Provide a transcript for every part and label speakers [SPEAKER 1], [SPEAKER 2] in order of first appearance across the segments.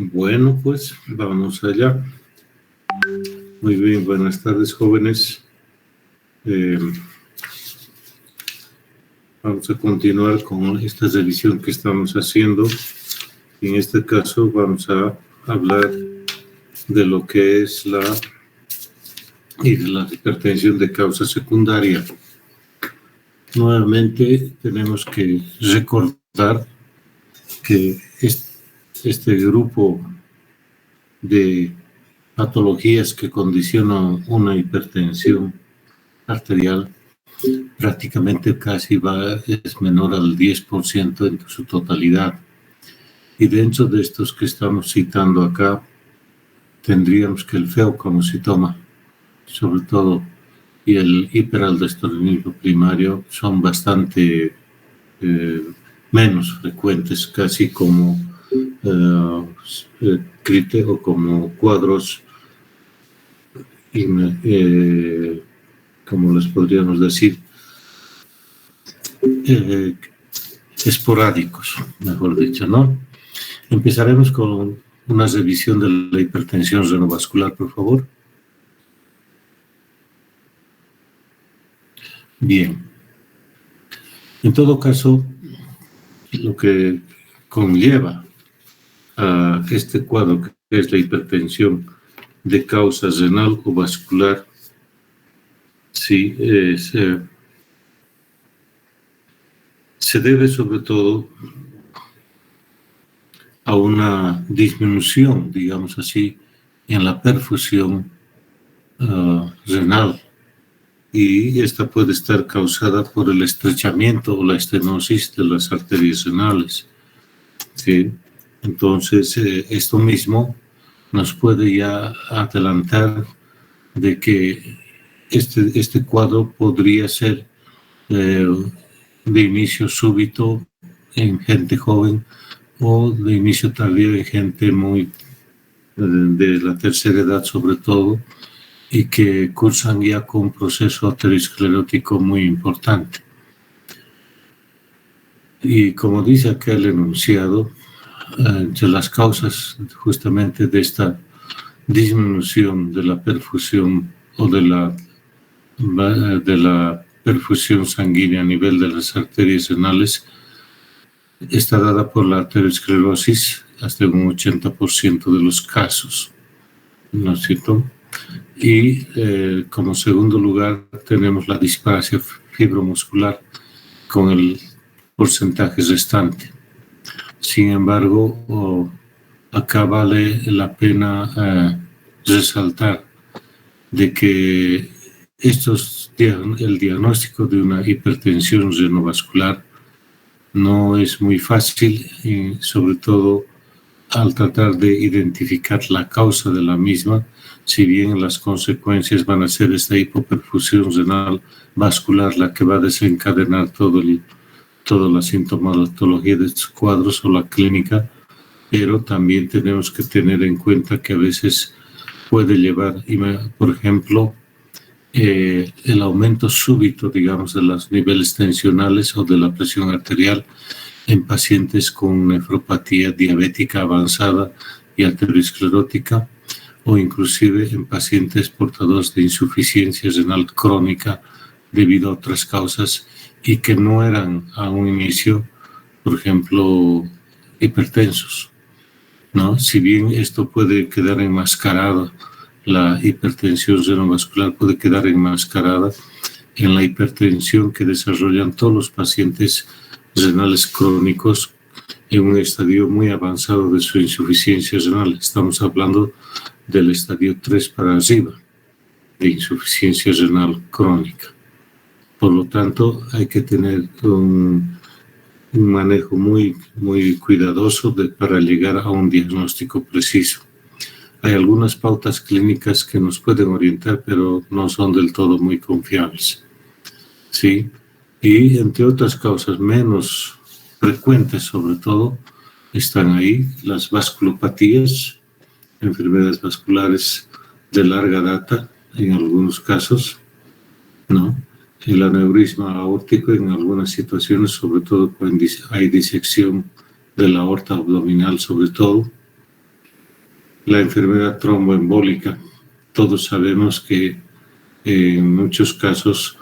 [SPEAKER 1] Bueno, pues vamos allá. Muy bien, buenas tardes, jóvenes. Vamos a continuar con esta revisión que estamos haciendo. En este caso vamos a hablar de lo que es la hipertensión de causa secundaria. Nuevamente tenemos que recordar que este grupo de patologías que condicionan una hipertensión arterial prácticamente casi es menor al 10% en su totalidad. Y dentro de estos que estamos citando acá, tendríamos que el feuconositoma, sobre todo, y el hiperaldosteronismo primario son bastante menos frecuentes, casi como como cuadros, como les podríamos decir, esporádicos, mejor dicho, ¿no? Empezaremos con una revisión de la hipertensión renovascular, por favor. Bien. En todo caso, lo que conlleva a este cuadro, que es la hipertensión de causa renal o vascular, sí, se debe sobre todo a una disminución, digamos así, en la perfusión renal, y esta puede estar causada por el estrechamiento o la estenosis de las arterias renales. ¿Sí? Entonces, esto mismo nos puede ya adelantar de que este cuadro podría ser de inicio súbito en gente joven o de inicio tardío en gente muy de la tercera edad sobre todo, y que cursan ya con un proceso aterosclerótico muy importante. Y como dice acá el enunciado, entre las causas justamente de esta disminución de la perfusión o de la perfusión sanguínea a nivel de las arterias renales está dada por la aterosclerosis hasta un 80% de los casos, ¿no es cierto? Y como segundo lugar tenemos la displasia fibromuscular con el porcentaje restante. Sin embargo, acá vale la pena resaltar de que el diagnóstico de una hipertensión renovascular no es muy fácil, y sobre todo al tratar de identificar la causa de la misma, si bien las consecuencias van a ser esta hipoperfusión renal vascular la que va a desencadenar toda la sintomatología de estos cuadros o la clínica, pero también tenemos que tener en cuenta que a veces puede llevar, por ejemplo, el aumento súbito, digamos, de los niveles tensionales o de la presión arterial en pacientes con nefropatía diabética avanzada y aterosclerótica, o inclusive en pacientes portadores de insuficiencia renal crónica debido a otras causas y que no eran a un inicio, por ejemplo, hipertensos, ¿no? Si bien esto puede quedar enmascarado, la hipertensión renovascular puede quedar enmascarada en la hipertensión que desarrollan todos los pacientes renales crónicos en un estadio muy avanzado de su insuficiencia renal. Estamos hablando del estadio 3 para arriba de insuficiencia renal crónica. Por lo tanto, hay que tener un manejo muy, muy cuidadoso para llegar a un diagnóstico preciso. Hay algunas pautas clínicas que nos pueden orientar, pero no son del todo muy confiables. ¿Sí? Y entre otras causas menos frecuentes, sobre todo, están ahí las vasculopatías, enfermedades vasculares de larga data en algunos casos, ¿no? El aneurisma aórtico en algunas situaciones, sobre todo cuando hay disección de la aorta abdominal, sobre todo, La enfermedad tromboembólica. Todos sabemos que en muchos casos,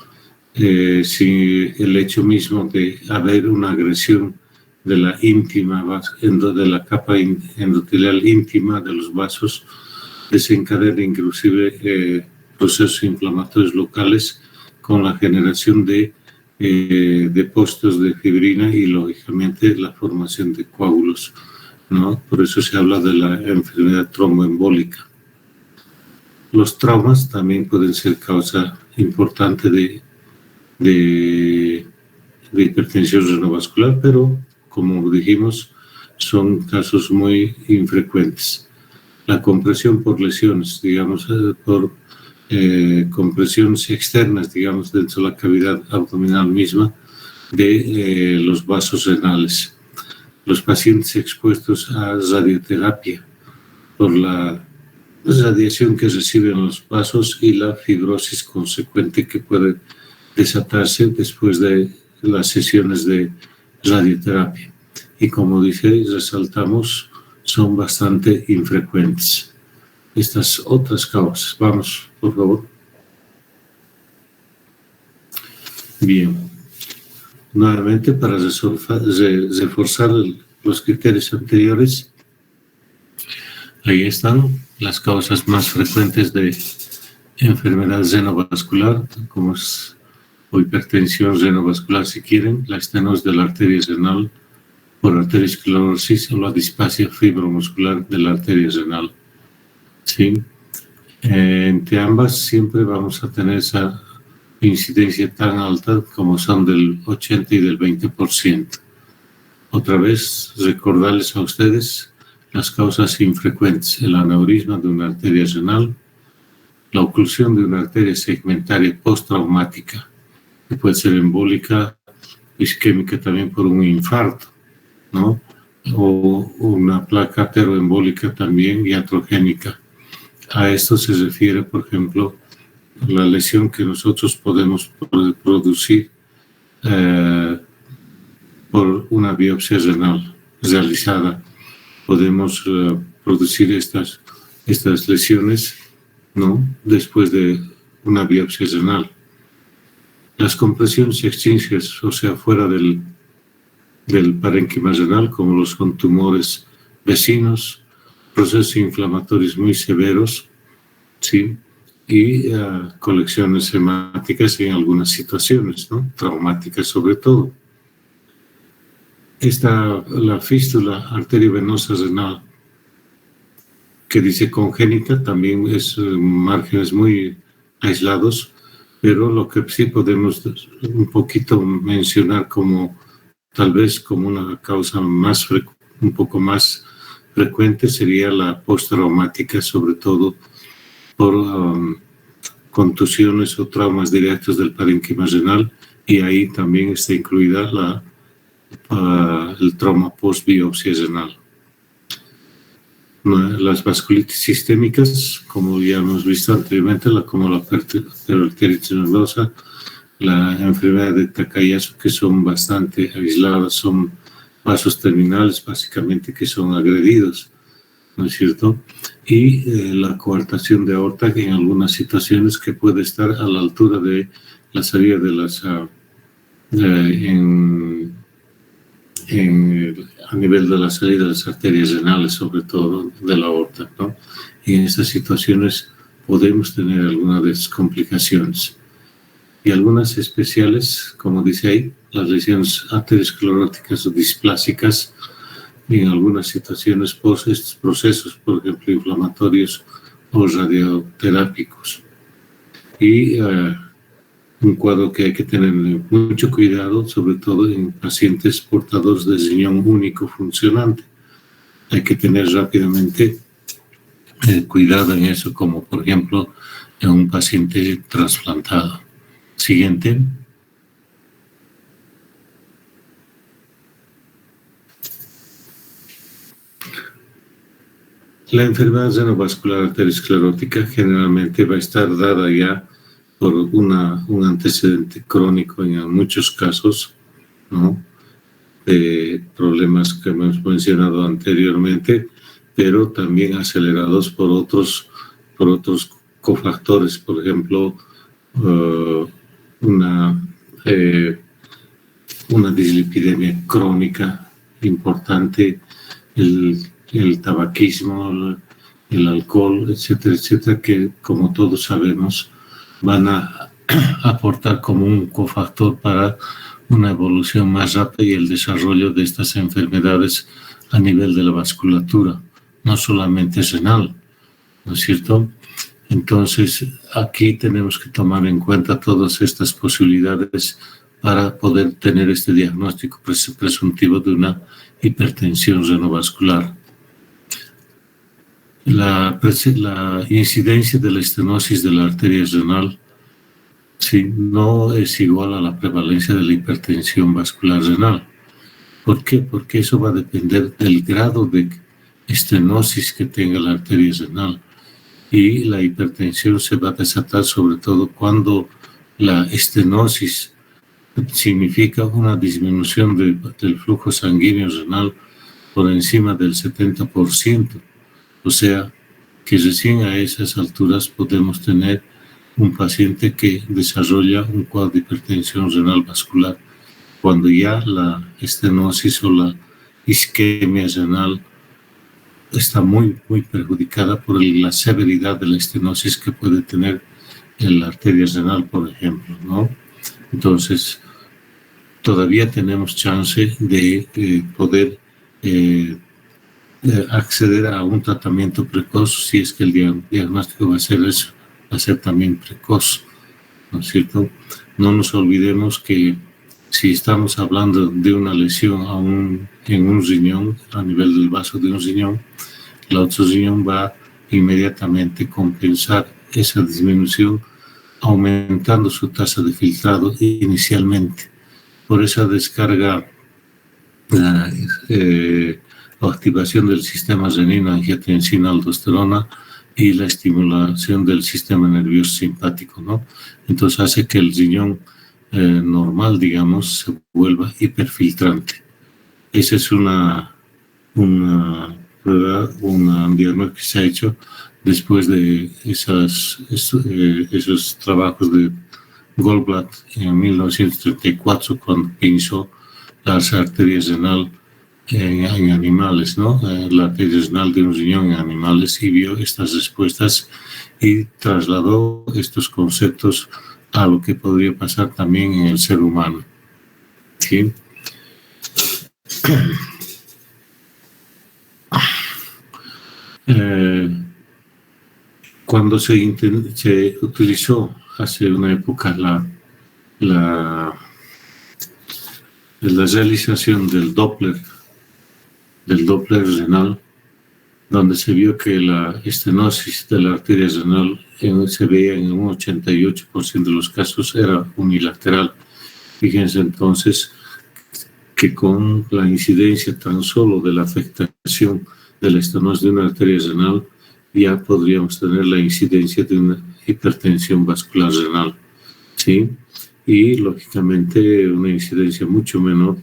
[SPEAKER 1] si el hecho mismo de haber una agresión de la de la capa endotelial íntima de los vasos, desencadena inclusive procesos inflamatorios locales con la generación de depósitos de fibrina y lógicamente la formación de coágulos, ¿no? Por eso se habla de la enfermedad tromboembólica. Los traumas también pueden ser causa importante de hipertensión renovascular, pero como dijimos, son casos muy infrecuentes. La compresión por lesiones, digamos, por compresiones externas, digamos, dentro de la cavidad abdominal misma de los vasos renales. Los pacientes expuestos a radioterapia por la radiación que reciben los vasos y la fibrosis consecuente que puede desatarse después de las sesiones de radioterapia. Y como dice, resaltamos, son bastante infrecuentes. Estas otras causas. Vamos, por favor. Bien. Nuevamente, para reforzar los criterios anteriores, ahí están las causas más frecuentes de enfermedad renovascular, como es o hipertensión renovascular, si quieren, la estenosis de la arteria renal por arteriosclerosis o la displasia fibromuscular de la arteria renal. ¿Sí? Entre ambas siempre vamos a tener esa incidencia tan alta como son del 80 y del 20%. Otra vez, recordarles a ustedes las causas infrecuentes: el aneurisma de una arteria renal, la oclusión de una arteria segmentaria postraumática, que puede ser embólica, isquémica también por un infarto, ¿no? O una placa ateroembólica también iatrogénica. A esto se refiere, por ejemplo, la lesión que nosotros podemos producir por una biopsia renal realizada. Podemos producir estas lesiones, ¿no?, después de una biopsia renal. Las compresiones extrínsecas, o sea, fuera del parénquima renal, como los con tumores vecinos, procesos inflamatorios muy severos, ¿sí?, y colecciones hemáticas en algunas situaciones, ¿no?, traumáticas sobre todo. La fístula arteriovenosa renal, que dice congénita, también es márgenes muy aislados, pero lo que sí podemos un poquito mencionar como tal vez como una causa un poco más frecuente sería la postraumática, sobre todo por contusiones o traumas directos del parénquima renal, y ahí también está incluida el trauma post-biopsia renal. Las vasculitis sistémicas, como ya hemos visto anteriormente, como la periarteritis nodosa, la enfermedad de Takayasu, que son bastante aisladas, son vasos terminales básicamente que son agredidos, ¿no es cierto? Y la coartación de aorta, que en algunas situaciones que puede estar a la altura de la salida de las a nivel de la salida de las arterias renales, sobre todo de la aorta, ¿no? Y en estas situaciones podemos tener algunas de esas complicaciones. Y algunas especiales, como dice ahí, las lesiones ateroscleróticas o displásicas, y en algunas situaciones por estos procesos, por ejemplo, inflamatorios o radioterápicos. Y un cuadro que hay que tener mucho cuidado, sobre todo en pacientes portadores de riñón único funcionante. Hay que tener rápidamente cuidado en eso, como por ejemplo en un paciente trasplantado. Siguiente. La enfermedad renovascular arteriosclerótica generalmente va a estar dada ya por un antecedente crónico en muchos casos, ¿no?, de problemas que hemos mencionado anteriormente, pero también acelerados por otros cofactores, por ejemplo, una dislipidemia crónica importante, el tabaquismo, el alcohol, etcétera, etcétera, que como todos sabemos van a aportar como un cofactor para una evolución más rápida y el desarrollo de estas enfermedades a nivel de la vasculatura, no solamente renal, ¿no es cierto? Entonces, aquí tenemos que tomar en cuenta todas estas posibilidades para poder tener este diagnóstico presuntivo de una hipertensión renovascular. La incidencia de la estenosis de la arteria renal no es igual a la prevalencia de la hipertensión vascular renal. ¿Por qué? Porque eso va a depender del grado de estenosis que tenga la arteria renal. Y la hipertensión se va a desatar sobre todo cuando la estenosis significa una disminución del flujo sanguíneo renal por encima del 70%. O sea, que recién a esas alturas podemos tener un paciente que desarrolla un cuadro de hipertensión renal vascular, cuando ya la estenosis o la isquemia renal está muy perjudicada por la severidad de la estenosis que puede tener en la arteria renal, por ejemplo, ¿no? Entonces, todavía tenemos chance de poder acceder a un tratamiento precoz si es que el diagnóstico va a ser eso, va a ser también precoz, ¿no es cierto? No nos olvidemos que si estamos hablando de una lesión en un riñón, a nivel del vaso de un riñón, el otro riñón va inmediatamente compensar esa disminución aumentando su tasa de filtrado inicialmente. Por esa descarga, la activación del sistema renina, angiotensina, aldosterona y la estimulación del sistema nervioso simpático, ¿no? Entonces hace que el riñón normal, digamos, se vuelva hiperfiltrante. Esa es una prueba, un diagnóstico que se ha hecho después de esos trabajos de Goldblatt en 1934, cuando pinzó las arterias renal en animales, ¿no? La arteria renal de un riñón en animales, y vio estas respuestas y trasladó estos conceptos a lo que podría pasar también en el ser humano. ¿Sí? Cuando se utilizó hace una época la realización del Doppler renal, donde se vio que la estenosis de la arteria renal se veía en un 88% de los casos, era unilateral. Fíjense entonces que con la incidencia tan solo de la afectación de la estenosis de una arteria renal, ya podríamos tener la incidencia de una hipertensión vascular renal, ¿sí? Y lógicamente una incidencia mucho menor.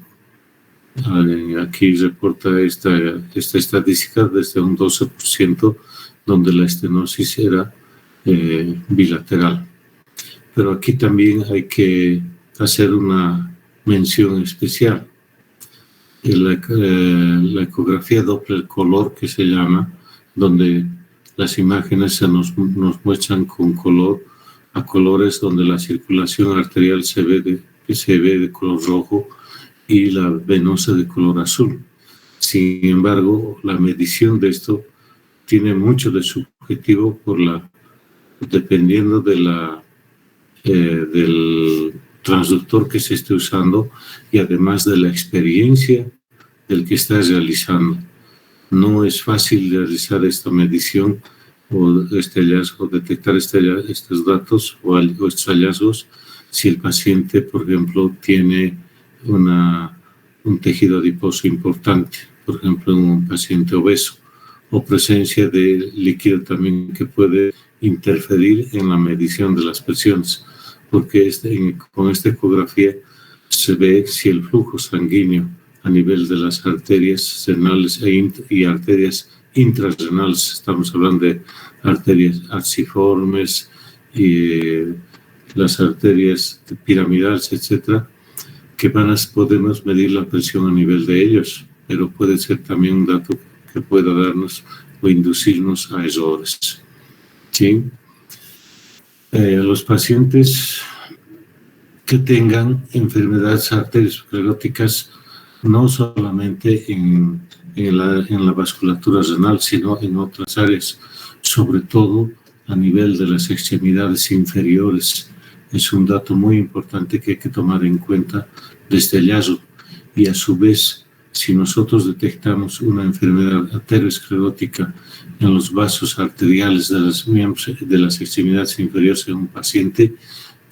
[SPEAKER 1] Aquí reporta esta estadística desde un 12%, donde la estenosis era bilateral. Pero aquí también hay que hacer una mención especial. La ecografía Doppler color, que se llama, donde las imágenes se nos muestran con color, a colores donde la circulación arterial se ve de color rojo y la venosa de color azul. Sin embargo, la medición de esto tiene mucho de subjetivo dependiendo del transductor que se esté usando y además de la experiencia del que está realizando. No es fácil realizar esta medición o este hallazgo, detectar estos datos o estos hallazgos si el paciente, por ejemplo, tiene un tejido adiposo importante, por ejemplo, en un paciente obeso, o presencia de líquido también que puede interferir en la medición de las presiones, porque con esta ecografía se ve si el flujo sanguíneo a nivel de las arterias renales y arterias intrarrenales, estamos hablando de arterias arciformes y las arterias piramidales, etcétera, que podemos medir la presión a nivel de ellos, pero puede ser también un dato que pueda darnos o inducirnos a errores. ¿Sí? Los pacientes que tengan enfermedades arterioscleróticas no solamente en la vasculatura renal, sino en otras áreas, sobre todo a nivel de las extremidades inferiores. Es un dato muy importante que hay que tomar en cuenta desde el hallazgo. Y a su vez, si nosotros detectamos una enfermedad arteriosclerótica en los vasos arteriales de las extremidades inferiores en un paciente,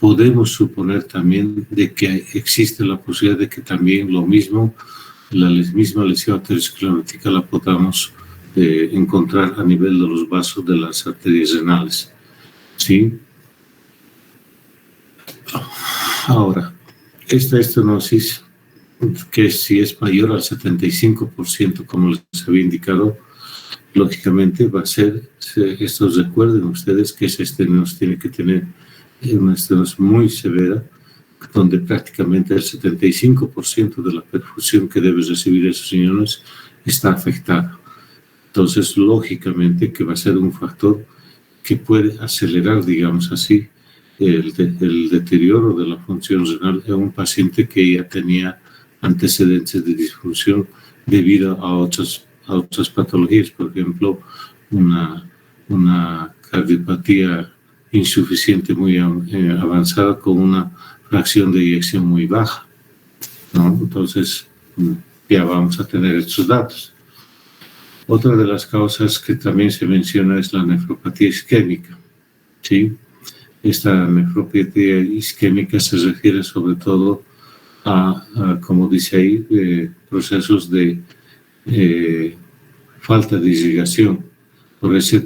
[SPEAKER 1] podemos suponer también de que existe la posibilidad de que también la misma lesión arteriosclerótica la podamos encontrar a nivel de los vasos de las arterias renales. ¿Sí? Ahora, esta estenosis, que si es mayor al 75%, como les había indicado, lógicamente va a ser, estos recuerden ustedes que esa estenosis tiene que tener una estenosis muy severa, donde prácticamente el 75% de la perfusión que debe recibir esos riñones está afectada. Entonces, lógicamente que va a ser un factor que puede acelerar, digamos así, el deterioro de la función renal en un paciente que ya tenía antecedentes de disfunción debido a otras patologías, por ejemplo, una cardiopatía insuficiente muy avanzada con una fracción de eyección muy baja, ¿no? Entonces, ya vamos a tener estos datos. Otra de las causas que también se menciona es la nefropatía isquémica, ¿sí? Esta nefropatía isquémica se refiere sobre todo a como dice ahí, procesos de falta de irrigación, por ese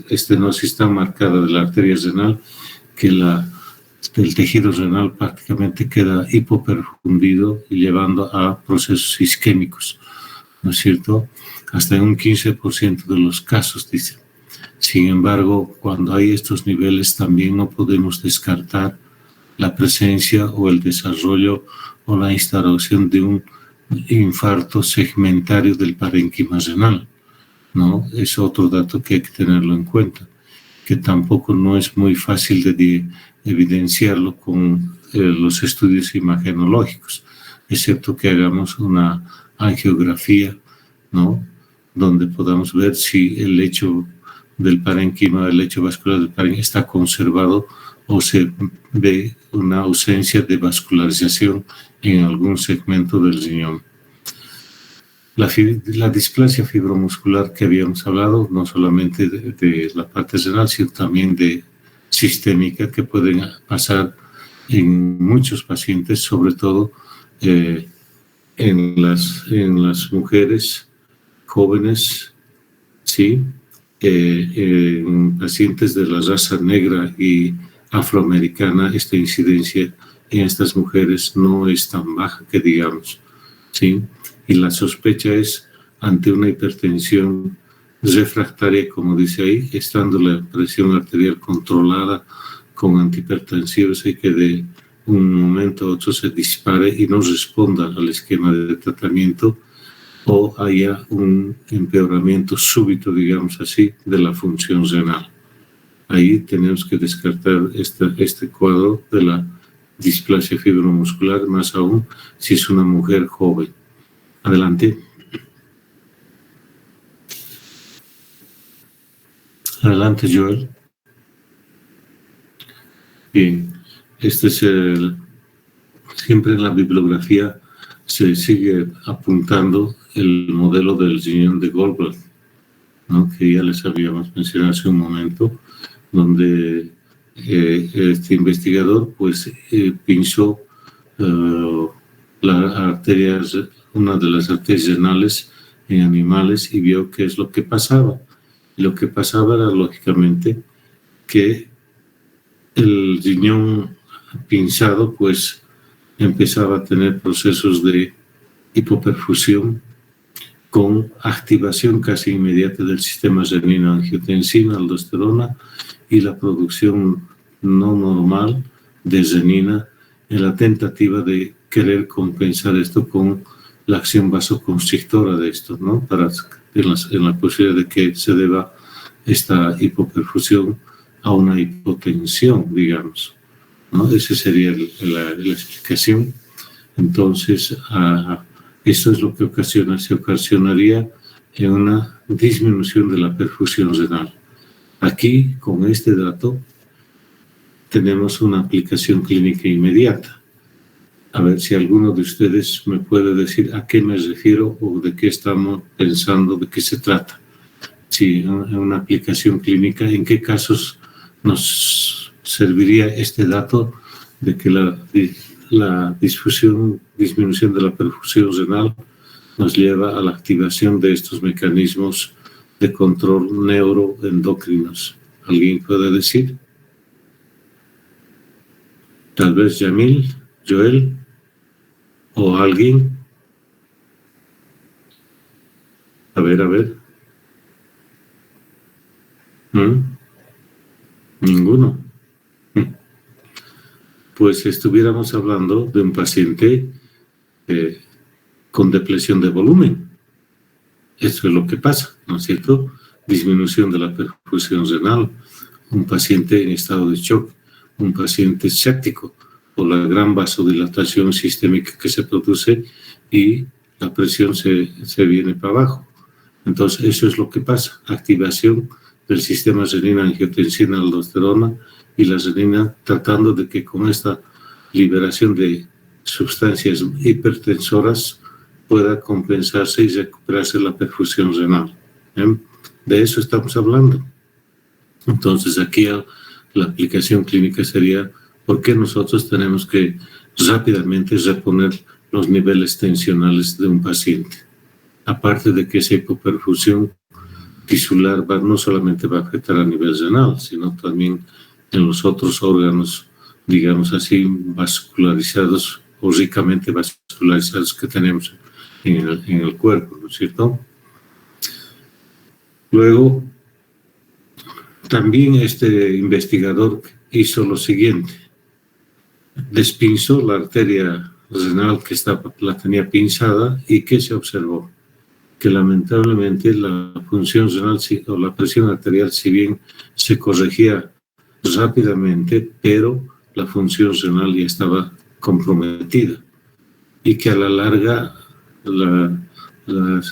[SPEAKER 1] estenosis tan marcada de la arteria renal que el tejido renal prácticamente queda hipoperfundido y llevando a procesos isquémicos, ¿no es cierto? Hasta en un 15% de los casos, dice. Sin embargo, cuando hay estos niveles también no podemos descartar la presencia o el desarrollo o la instauración de un infarto segmentario del parénquima renal, ¿no? Es otro dato que hay que tenerlo en cuenta, que tampoco no es muy fácil de evidenciarlo con los estudios imagenológicos, excepto que hagamos una angiografía, ¿no? Donde podamos ver si el lecho del parénquima, el lecho vascular del parénquima está conservado o se ve una ausencia de vascularización en algún segmento del riñón. La displasia fibromuscular que habíamos hablado, no solamente de la parte renal, sino también de sistémica, que pueden pasar en muchos pacientes, sobre todo en las mujeres jóvenes, ¿sí? En pacientes de la raza negra y afroamericana, esta incidencia en estas mujeres no es tan baja que digamos, ¿sí? Y la sospecha es ante una hipertensión refractaria, como dice ahí, estando la presión arterial controlada con antihipertensivos y que de un momento a otro se dispare y no responda al esquema de tratamiento o haya un empeoramiento súbito, digamos así, de la función renal. Ahí tenemos que descartar este cuadro de la displasia fibromuscular, más aún si es una mujer joven. Adelante. Adelante, Joel. Bien, este es siempre en la bibliografía se sigue apuntando el modelo del riñón de Goldblatt, ¿no? Que ya les habíamos mencionado hace un momento, donde este investigador pues pinchó una de las arterias renales en animales y vio qué es lo que pasaba. Lo que pasaba era lógicamente que el riñón pinchado pues empezaba a tener procesos de hipoperfusión con activación casi inmediata del sistema renina-angiotensina, aldosterona y la producción no normal de renina en la tentativa de querer compensar esto con la acción vasoconstrictora de esto, ¿no? En la posibilidad de que se deba esta hipoperfusión a una hipotensión, digamos, ¿no? Esa sería la explicación. Entonces, esto es lo que se ocasionaría en una disminución de la perfusión renal. Aquí, con este dato, tenemos una aplicación clínica inmediata. A ver si alguno de ustedes me puede decir a qué me refiero o de qué estamos pensando, de qué se trata. Si en una aplicación clínica, ¿en qué casos nos serviría este dato de que la disminución de la perfusión renal nos lleva a la activación de estos mecanismos de control neuroendocrinos? ¿Alguien puede decir? Tal vez Yamil, Joel o alguien. A ver. Ninguno. Pues estuviéramos hablando de un paciente con depresión de volumen. Eso es lo que pasa, ¿no es cierto? Disminución de la perfusión renal, un paciente en estado de shock, un paciente séptico por la gran vasodilatación sistémica que se produce y la presión se viene para abajo. Entonces, eso es lo que pasa, activación del sistema renina-angiotensina-aldosterona y la renina tratando de que con esta liberación de sustancias hipertensoras pueda compensarse y recuperarse la perfusión renal. De eso estamos hablando. Entonces, aquí la aplicación clínica sería por qué nosotros tenemos que rápidamente reponer los niveles tensionales de un paciente. Aparte de que esa hipoperfusión tisular no solamente va a afectar a nivel renal, sino también en los otros órganos, digamos así, vascularizados o ricamente vascularizados que tenemos en el cuerpo, ¿no es cierto? Luego, también este investigador hizo lo siguiente. Despinzó la arteria renal que la tenía pinzada y ¿qué se observó? Que lamentablemente la función renal o la presión arterial, si bien se corregía rápidamente, pero la función renal ya estaba comprometida y que a la larga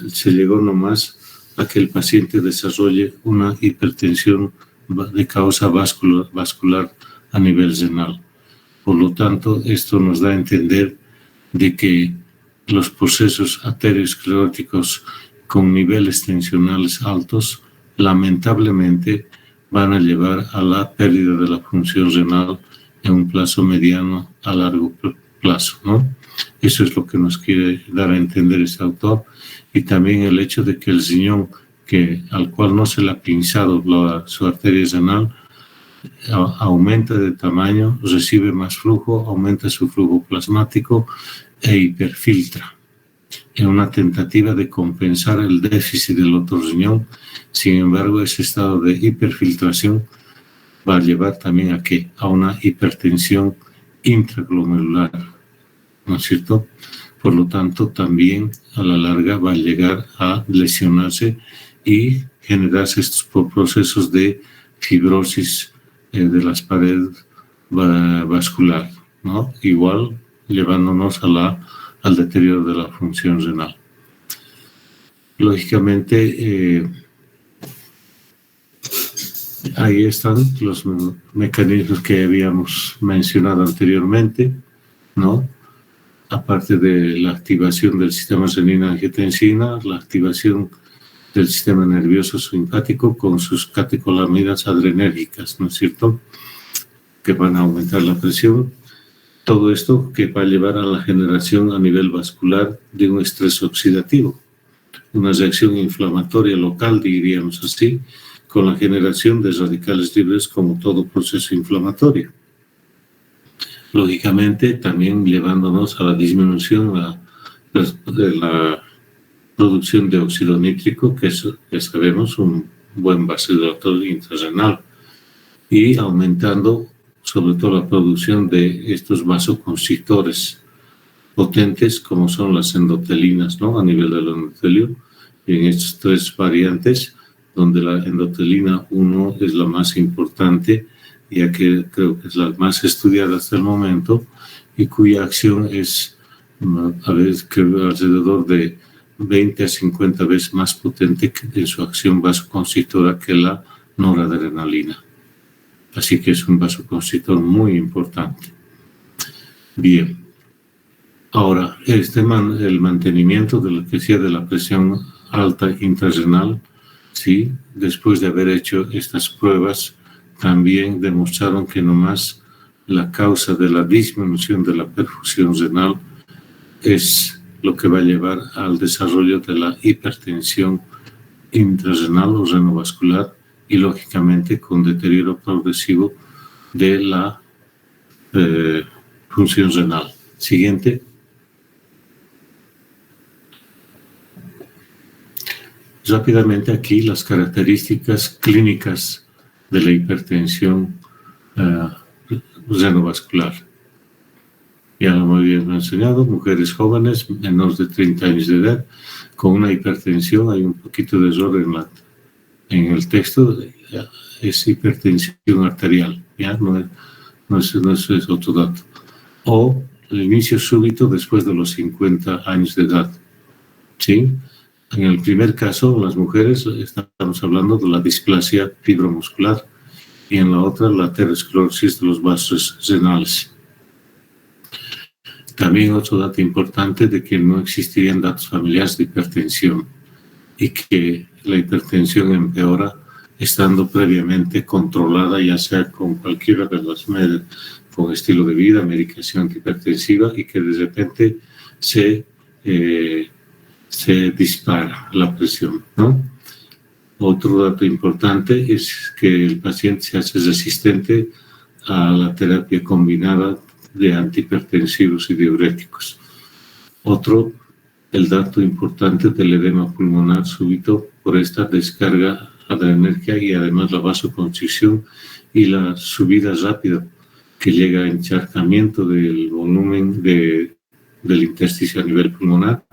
[SPEAKER 1] se llegó nomás a que el paciente desarrolle una hipertensión de causa vascular a nivel renal. Por lo tanto, esto nos da a entender de que los procesos arterioscleróticos con niveles tensionales altos lamentablemente van a llevar a la pérdida de la función renal en un plazo mediano a largo plazo, ¿no? Eso es lo que nos quiere dar a entender este autor, y también el hecho de que el riñón al cual no se le ha pinzado su arteria renal aumenta de tamaño, recibe más flujo, aumenta su flujo plasmático e hiperfiltra en una tentativa de compensar el déficit del otro riñón. Sin embargo, ese estado de hiperfiltración va a llevar también a una hipertensión intraglomerular, ¿no es cierto? Por lo tanto, también a la larga va a llegar a lesionarse y generarse estos procesos de fibrosis de las paredes vasculares, ¿no? Igual llevándonos al deterioro de la función renal. Lógicamente, ahí están los mecanismos que habíamos mencionado anteriormente, ¿no? Aparte de la activación del sistema renina-angiotensina, la activación del sistema nervioso simpático con sus catecolaminas adrenérgicas, ¿no es cierto?, que van a aumentar la presión. Todo esto que va a llevar a la generación a nivel vascular de un estrés oxidativo, una reacción inflamatoria local, diríamos así, con la generación de radicales libres como todo proceso inflamatorio. Lógicamente, también llevándonos a la disminución de la producción de óxido nítrico, que es, ya sabemos, un buen vasodilatador intrarrenal, y aumentando sobre todo la producción de estos vasoconstrictores potentes, como son las endotelinas, ¿no? A nivel del endotelio, y en estas tres variantes, donde la endotelina 1 es la más importante, ya que creo que es la más estudiada hasta el momento, y cuya acción es a veces que alrededor de 20 a 50 veces más potente en su acción vasoconstrictora que la noradrenalina. Así que es un vasoconstrictor muy importante. Bien. Ahora, el mantenimiento de lo que decía de la presión alta intrarrenal, sí, después de haber hecho estas pruebas, también demostraron que nomás la causa de la disminución de la perfusión renal es lo que va a llevar al desarrollo de la hipertensión intrarrenal o renovascular y, lógicamente, con deterioro progresivo de la función renal. Siguiente. Rápidamente aquí las características clínicas de la hipertensión renovascular. Ya lo habíamos enseñado, mujeres jóvenes, menores de 30 años de edad, con una hipertensión, hay un poquito de error en el texto, es hipertensión arterial, ya no es otro dato. O el inicio súbito después de los 50 años de edad, ¿sí? En el primer caso, las mujeres, estamos hablando de la displasia fibromuscular, y en la otra, la aterosclerosis de los vasos renales. También otro dato importante de que no existirían datos familiares de hipertensión y que la hipertensión empeora estando previamente controlada, ya sea con cualquiera de las medidas, con estilo de vida, medicación antihipertensiva, y que de repente se dispara la presión, ¿no? Otro dato importante es que el paciente se hace resistente a la terapia combinada de antihipertensivos y diuréticos. Otro, el dato importante del edema pulmonar súbito por esta descarga adrenérgica y además la vasoconstricción y la subida rápida que llega a encharcamiento del volumen del intersticio a nivel pulmonar,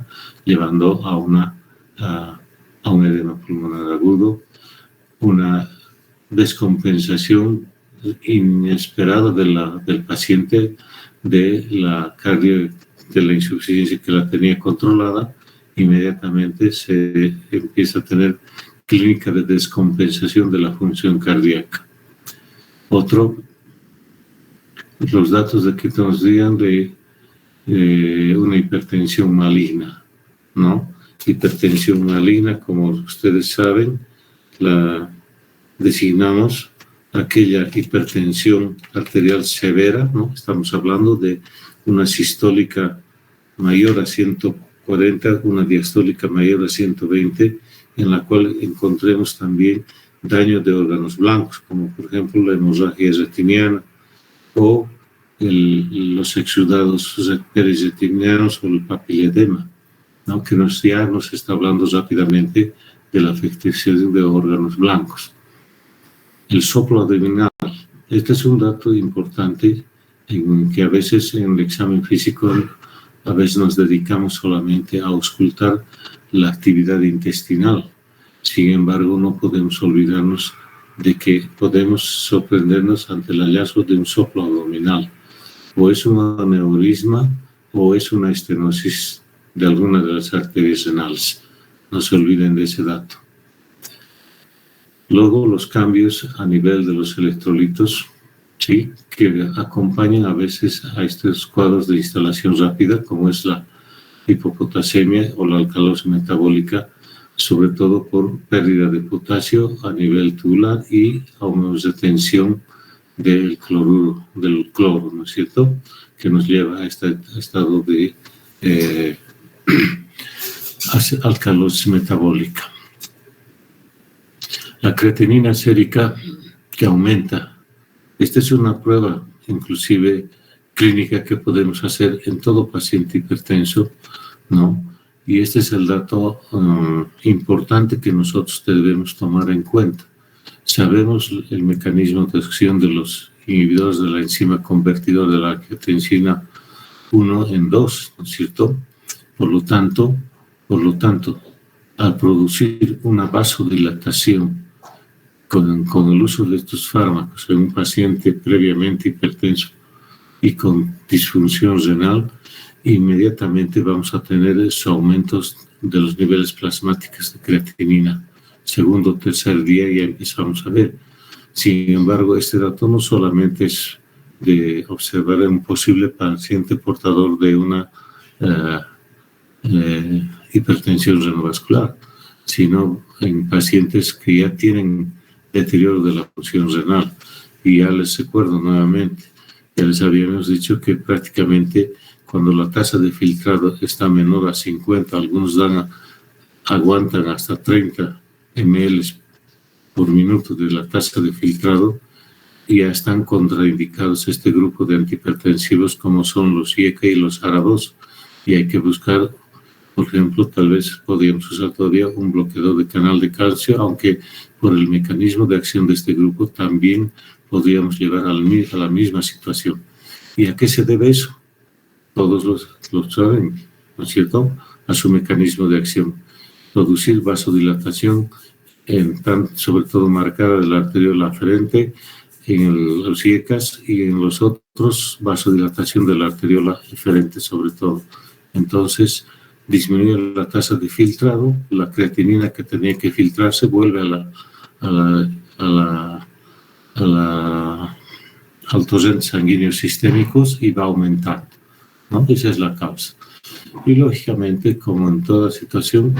[SPEAKER 1] llevando a un edema pulmonar agudo, una descompensación inesperada del paciente de la insuficiencia que la tenía controlada, inmediatamente se empieza a tener clínica de descompensación de la función cardíaca. Otro, los datos de que nos digan de una hipertensión maligna, ¿no? Hipertensión maligna, como ustedes saben, la designamos aquella hipertensión arterial severa, ¿no? Estamos hablando de una sistólica mayor a 140, una diastólica mayor a 120, en la cual encontremos también daño de órganos blancos, como por ejemplo la hemorragia retiniana o los exudados periretinianos o el papiledema, ¿no? Que ya nos está hablando rápidamente de la afectación de órganos blancos. El soplo abdominal, este es un dato importante en que a veces en el examen físico a veces nos dedicamos solamente a auscultar la actividad intestinal. Sin embargo, no podemos olvidarnos de que podemos sorprendernos ante el hallazgo de un soplo abdominal. O es un aneurisma o es una estenosis de alguna de las arterias renales. No se olviden de ese dato. Luego, los cambios a nivel de los electrolitos, ¿sí?, que acompañan a veces a estos cuadros de instalación rápida, como es la hipopotasemia o la alcalosis metabólica, sobre todo por pérdida de potasio a nivel tubular y aumentos de tensión del cloro, ¿no es cierto?, que nos lleva a este estado de alcalosis metabólica. La creatinina sérica que aumenta. Esta es una prueba, inclusive clínica, que podemos hacer en todo paciente hipertenso, ¿no? Y este es el dato importante que nosotros debemos tomar en cuenta. Sabemos el mecanismo de acción de los inhibidores de la enzima convertidor de la angiotensina 1 en 2, ¿no es cierto? Por lo tanto, al producir una vasodilatación con el uso de estos fármacos en un paciente previamente hipertenso y con disfunción renal, inmediatamente vamos a tener esos aumentos de los niveles plasmáticos de creatinina. Segundo o tercer día ya empezamos a ver. Sin embargo, este dato no solamente es de observar en un posible paciente portador de una hipertensión renovascular, sino en pacientes que ya tienen deterioro de la función renal. Y ya les recuerdo nuevamente, ya les habíamos dicho que prácticamente cuando la tasa de filtrado está menor a 50, algunos aguantan hasta 30 ml por minuto de la tasa de filtrado, y ya están contraindicados este grupo de antihipertensivos como son los IECA y los ARA2, y hay que buscar, por ejemplo, tal vez podríamos usar todavía un bloqueador de canal de calcio, aunque por el mecanismo de acción de este grupo también podríamos llegar a la misma situación. ¿Y a qué se debe eso? Todos lo saben, ¿no es cierto? A su mecanismo de acción. Producir vasodilatación, sobre todo marcada de la arteriola aferente, en los IECAS, y en los otros vasodilatación de la arteriola eferente sobre todo. Entonces, disminuye la tasa de filtrado, la creatinina que tenía que filtrarse vuelve al torrente sanguíneo sistémicos y va aumentando, ¿no? Esa es la causa. Y lógicamente, como en toda situación,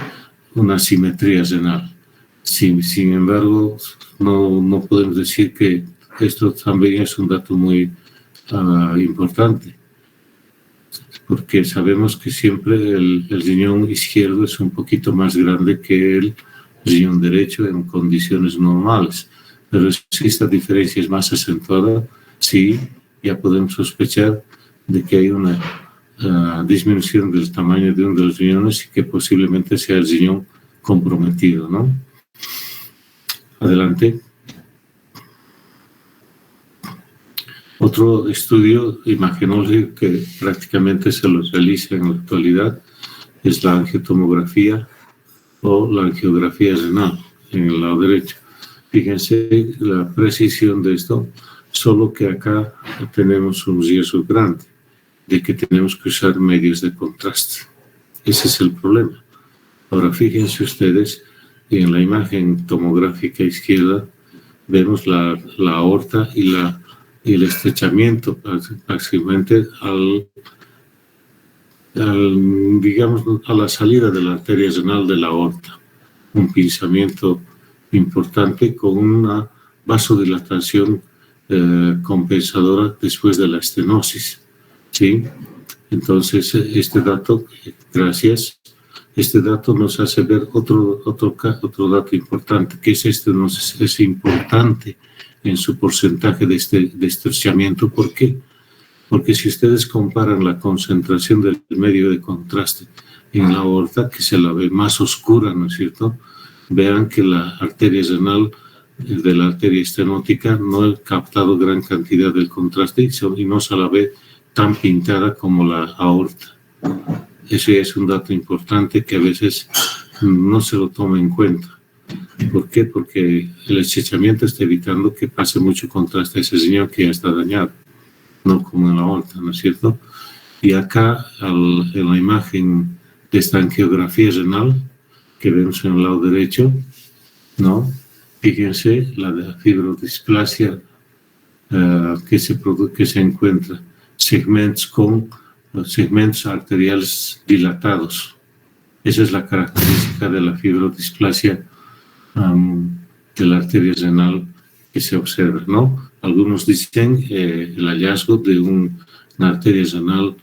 [SPEAKER 1] una asimetría renal. Sin embargo, no podemos decir que esto también es un dato muy importante, porque sabemos que siempre el riñón izquierdo es un poquito más grande que el riñón derecho en condiciones normales, pero si esta diferencia es más acentuada, sí, ya podemos sospechar de que hay una disminución del tamaño de uno de los riñones y que posiblemente sea el riñón comprometido, ¿no? Adelante. Otro estudio imagenológico que prácticamente se lo realiza en la actualidad es la angiotomografía o la angiografía renal en el lado derecho. Fíjense la precisión de esto, solo que acá tenemos un riesgo grande de que tenemos que usar medios de contraste. Ese es el problema. Ahora fíjense ustedes, en la imagen tomográfica izquierda vemos la aorta y el estrechamiento prácticamente digamos, a la salida de la arteria renal de la aorta. Un pinzamiento importante con una vasodilatación compensadora después de la estenosis, ¿sí? Entonces, este dato, gracias, este dato nos hace ver otro dato importante, que es importante en su porcentaje de estrechamiento. ¿Por qué? Porque si ustedes comparan la concentración del medio de contraste en la aorta, que se la ve más oscura, ¿no es cierto? Vean que la arteria renal de la arteria estenótica no ha captado gran cantidad del contraste y no se la ve tan pintada como la aorta. Ese es un dato importante que a veces no se lo toma en cuenta. ¿Por qué? Porque el estrechamiento está evitando que pase mucho contraste a ese riñón que ya está dañado, no como en la aorta, ¿no es cierto? Y acá, en la imagen de esta angiografía renal que vemos en el lado derecho, ¿no? Fíjense la fibrodisplasia que se encuentra, segmentos arteriales dilatados. Esa es la característica de la fibrodisplasia de la arteria renal que se observa, ¿no? Algunos dicen el hallazgo de una arteria renal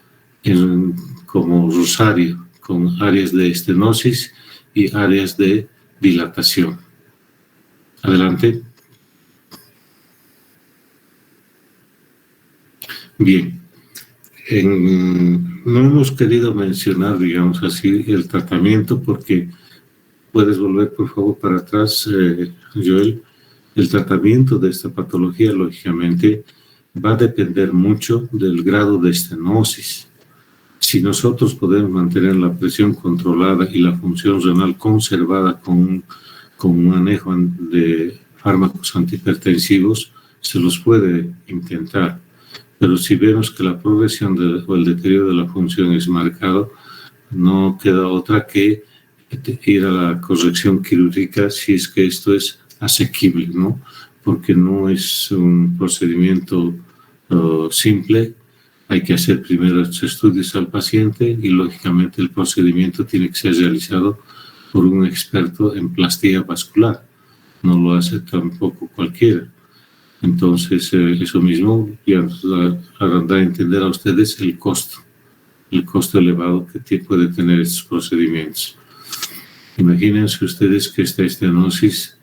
[SPEAKER 1] como rosario, con áreas de estenosis y áreas de dilatación. Adelante. Bien. En no hemos querido mencionar, digamos así, el tratamiento porque puedes volver, por favor, para atrás, Joel. El tratamiento de esta patología, lógicamente, va a depender mucho del grado de estenosis. Si nosotros podemos mantener la presión controlada y la función renal conservada con un manejo de fármacos antihipertensivos, se los puede intentar. Pero si vemos que la progresión o el deterioro de la función es marcado, no queda otra que ir a la corrección quirúrgica si es que esto es asequible, ¿no? Porque no es un procedimiento simple. Hay que hacer primero los estudios al paciente y, lógicamente, el procedimiento tiene que ser realizado por un experto en plastía vascular. No lo hace tampoco cualquiera. Entonces, eso mismo ya hará dar a entender a ustedes el costo elevado que puede tener estos procedimientos. Imagínense ustedes que esta estenosis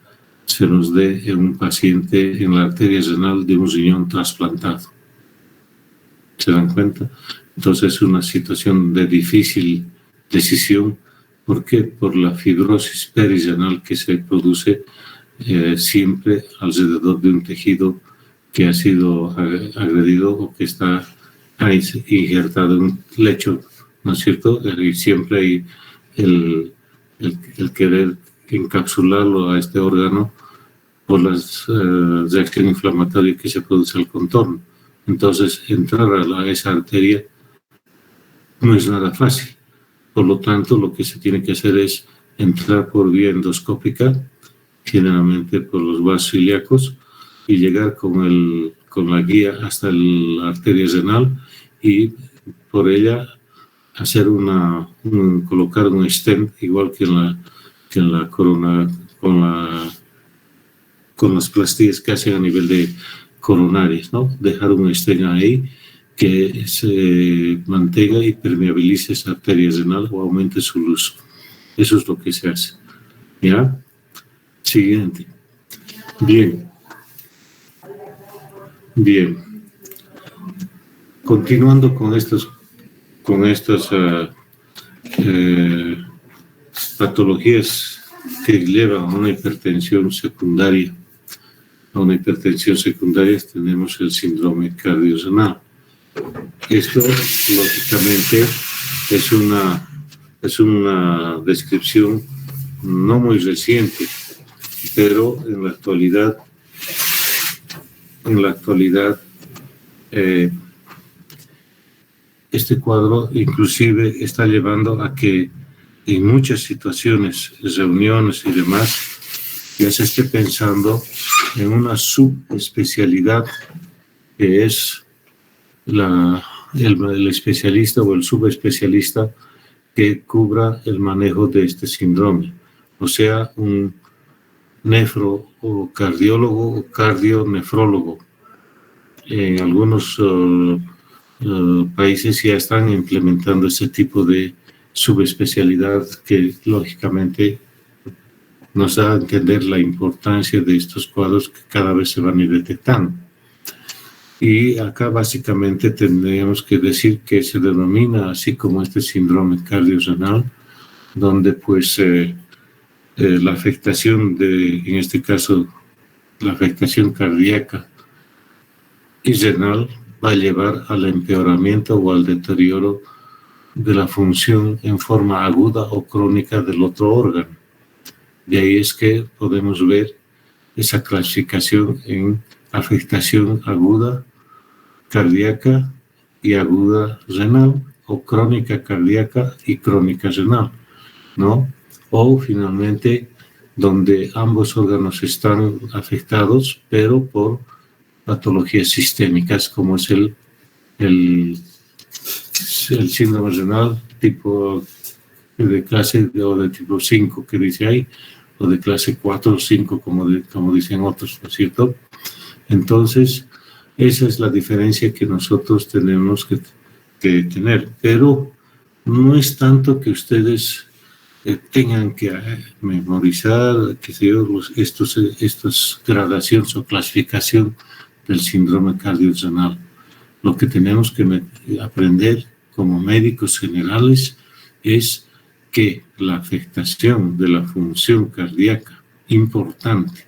[SPEAKER 1] se nos dé en un paciente en la arteria renal de un riñón trasplantado. ¿Se dan cuenta? Entonces es una situación de difícil decisión. ¿Por qué? Por la fibrosis perirenal que se produce siempre alrededor de un tejido que ha sido agredido o que está ahí injertado en un lecho, ¿no es cierto? Y siempre hay el querer encapsularlo a este órgano por la reacción inflamatoria que se produce al contorno. Entonces, entrar a esa arteria no es nada fácil. Por lo tanto, lo que se tiene que hacer es entrar por vía endoscópica, generalmente por los vasos ilíacos, y llegar con la guía hasta la arteria renal y por ella hacer colocar un stent, igual que en la corona, con las plastillas que hacen a nivel de coronarias, ¿no? Dejar un stent ahí que se mantenga y permeabilice esa arteria renal o aumente su luz. Eso es lo que se hace. ¿Ya? Siguiente. Bien. Continuando con estas patologías que llevan a una hipertensión secundaria. A una hipertensión secundaria tenemos el síndrome cardiorenal. Esto, lógicamente, es una descripción no muy reciente, pero en la actualidad este cuadro inclusive está llevando a que en muchas situaciones, reuniones y demás, ya se esté pensando en una subespecialidad que es el especialista o el subespecialista que cubra el manejo de este síndrome, o sea, un nefro o cardiólogo o cardionefrólogo. En algunos países ya están implementando ese tipo de subespecialidad que lógicamente nos da a entender la importancia de estos cuadros que cada vez se van a ir detectando. Y acá básicamente tendríamos que decir que se denomina así como este síndrome cardiorenal, donde pues la afectación en este caso, la afectación cardíaca y renal va a llevar al empeoramiento o al deterioro de la función en forma aguda o crónica del otro órgano. De ahí es que podemos ver esa clasificación en afectación aguda cardíaca y aguda renal, o crónica cardíaca y crónica renal, ¿no? O finalmente donde ambos órganos están afectados, pero por patologías sistémicas, como es el síndrome renal tipo de clase o de tipo 5 que dice ahí, o de clase 4 o 5 como dicen otros, ¿no es cierto? Entonces, esa es la diferencia que nosotros tenemos que tener, pero no es tanto que ustedes tengan que memorizar, que estos gradaciones o clasificación del síndrome cardiorenal. Lo que tenemos que aprender como médicos generales es que la afectación de la función cardíaca importante